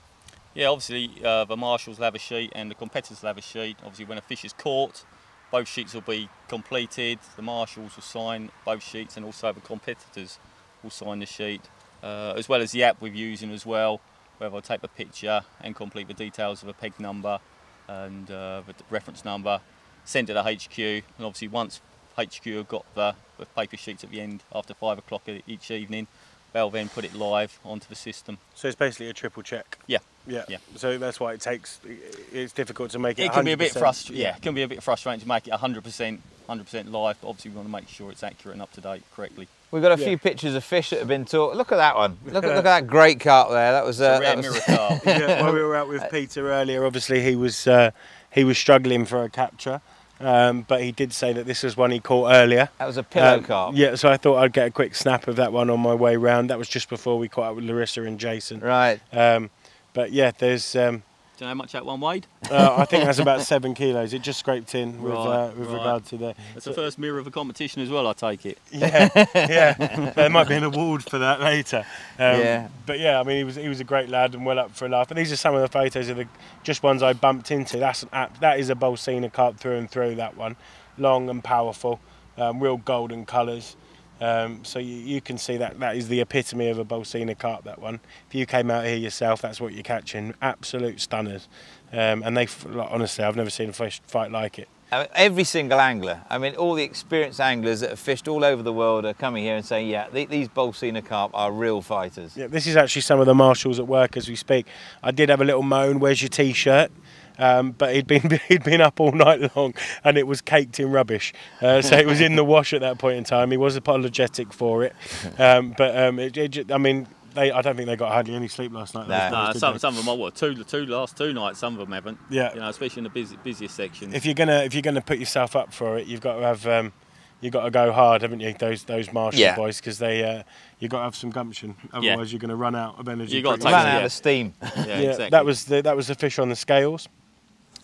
Yeah, obviously the marshals will have a sheet and the competitors will have a sheet. Obviously, when a fish is caught, both sheets will be completed, the marshals will sign both sheets, and also the competitors will sign the sheet, as well as the app we're using as well, where I'll take the picture and complete the details of a peg number and the reference number, send it to HQ, and obviously once HQ have got the paper sheets at the end after 5 o'clock each evening, they'll then put it live onto the system. So it's basically a triple check? Yeah. So that's why it's difficult to make it 100%. It can be a bit frustrating. Yeah, it can be a bit frustrating to make it 100% live, but obviously we want to make sure it's accurate and up to date correctly. We've got a few pictures of fish that have been taught. Look at that one. Look at that great carp there. That was a rare mirror carp. While we were out with Peter earlier, obviously he was struggling for a capture. But he did say that this was one he caught earlier. That was a pillow carp. Yeah, so I thought I'd get a quick snap of that one on my way round. That was just before we caught up with Larissa and Jason. Right. But yeah, there's... So you know how much that one weighed? I think that's about 7 kilos. It just scraped in with, Right, with right. regard to the... That's the first mirror of a competition as well, I take it. Yeah, yeah. There might be an award for that later. Yeah. But yeah, I mean, he was a great lad and well up for a laugh. And these are some of the photos of the just ones I bumped into. That is a Bolsena carp through and through, that one. Long and powerful, real golden colours. So you can see that is the epitome of a Bolsena carp, that one. If you came out here yourself, that's what you're catching. Absolute stunners. And honestly, I've never seen a fish fight like it. Every single angler, I mean, all the experienced anglers that have fished all over the world are coming here and saying, yeah, these Bolsena carp are real fighters. Yeah, this is actually some of the marshals at work as we speak. I did have a little moan, where's your T-shirt? But he'd been up all night long and it was caked in rubbish. So it was in the wash at that point in time. He was apologetic for it. I mean, I don't think they got hardly any sleep last night. No, some of them are the last two nights. Some of them haven't. Yeah, you know, especially in the busiest sections. If you're gonna put yourself up for it, you've got to have you've got to go hard, haven't you? Those marshal boys, because you've got to have some gumption. Otherwise, you're going to run out of energy. You've got to run out of steam. Yeah, exactly. That was the fish on the scales.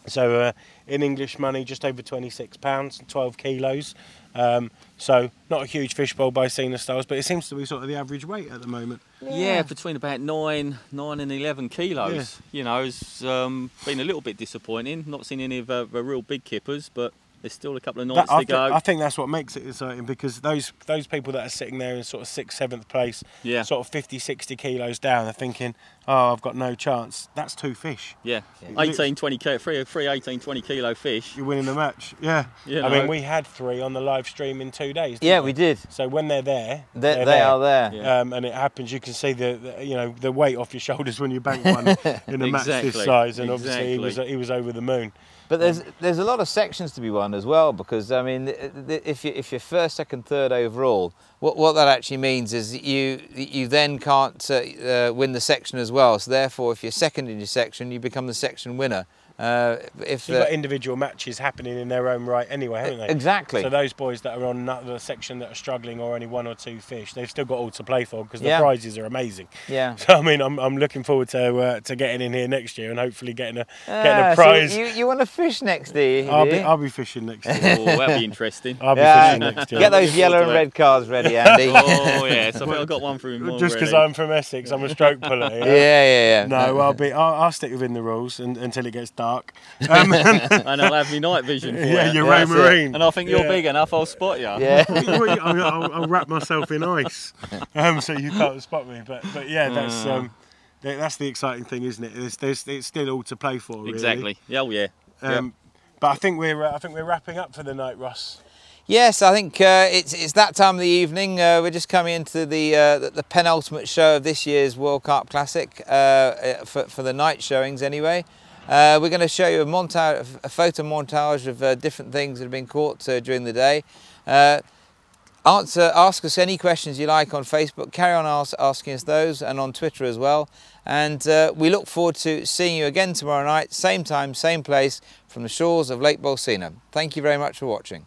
So in English money, just over 26 pounds, 12 kilos. So not a huge fish bowl by Bolsena styles, but it seems to be sort of the average weight at the moment. Yeah, between about 9 and 11 kilos. Yeah. You know, it's been a little bit disappointing. Not seen any of the real big kippers, but there's still a couple of nights to go. I think that's what makes it exciting, because those people that are sitting there in sort of 6th, 7th place, sort of 50, 60 kilos down, they're thinking, oh, I've got no chance. That's 2 fish. Yeah, 18, 20 kilo, three 18, 20 kilo fish. You're winning the match. Yeah. I mean, we had 3 on the live stream in 2 days. Yeah, we did. So when they're there, they are there. Yeah. And it happens. You can see the weight off your shoulders when you bank one in a match this size, and obviously he was over the moon. But there's a lot of sections to be won as well, because I mean, if you're first, second, third overall, what that actually means is that you then can't win the section as well. So therefore, if you're second in your section, you become the section winner. You've got individual matches happening in their own right anyway, haven't they? Exactly. So those boys that are on the section that are struggling, or only 1 or 2 fish, they've still got all to play for, because the prizes are amazing. Yeah. So I mean, I'm looking forward to getting in here next year and hopefully getting a prize. So you want to fish next year? I'll be fishing next year. Oh, that'd be interesting. I'll be fishing next year. Get those yellow and red cards ready, Andy. Oh yeah, so I think I've got one for him. Just because I'm from Essex, I'm a stroke puller. Yeah. No, I'll stick within the rules until it gets dark. And I'll have my night vision for yeah, it. you're Ray Marine. And I think you're big enough, I'll spot you. Yeah. I'll wrap myself in ice, so you can't spot me. But yeah, that's the exciting thing, isn't it? It's still all to play for. Really. Exactly. Yeah, oh yeah. But I think we're wrapping up for the night, Ross. Yes, I think it's that time of the evening. We're just coming into the penultimate show of this year's World Carp Classic for the night showings anyway. We're going to show you a photo montage of different things that have been caught during the day. Ask us any questions you like on Facebook. Carry on asking us those, and on Twitter as well. And we look forward to seeing you again tomorrow night, same time, same place, from the shores of Lake Bolsena. Thank you very much for watching.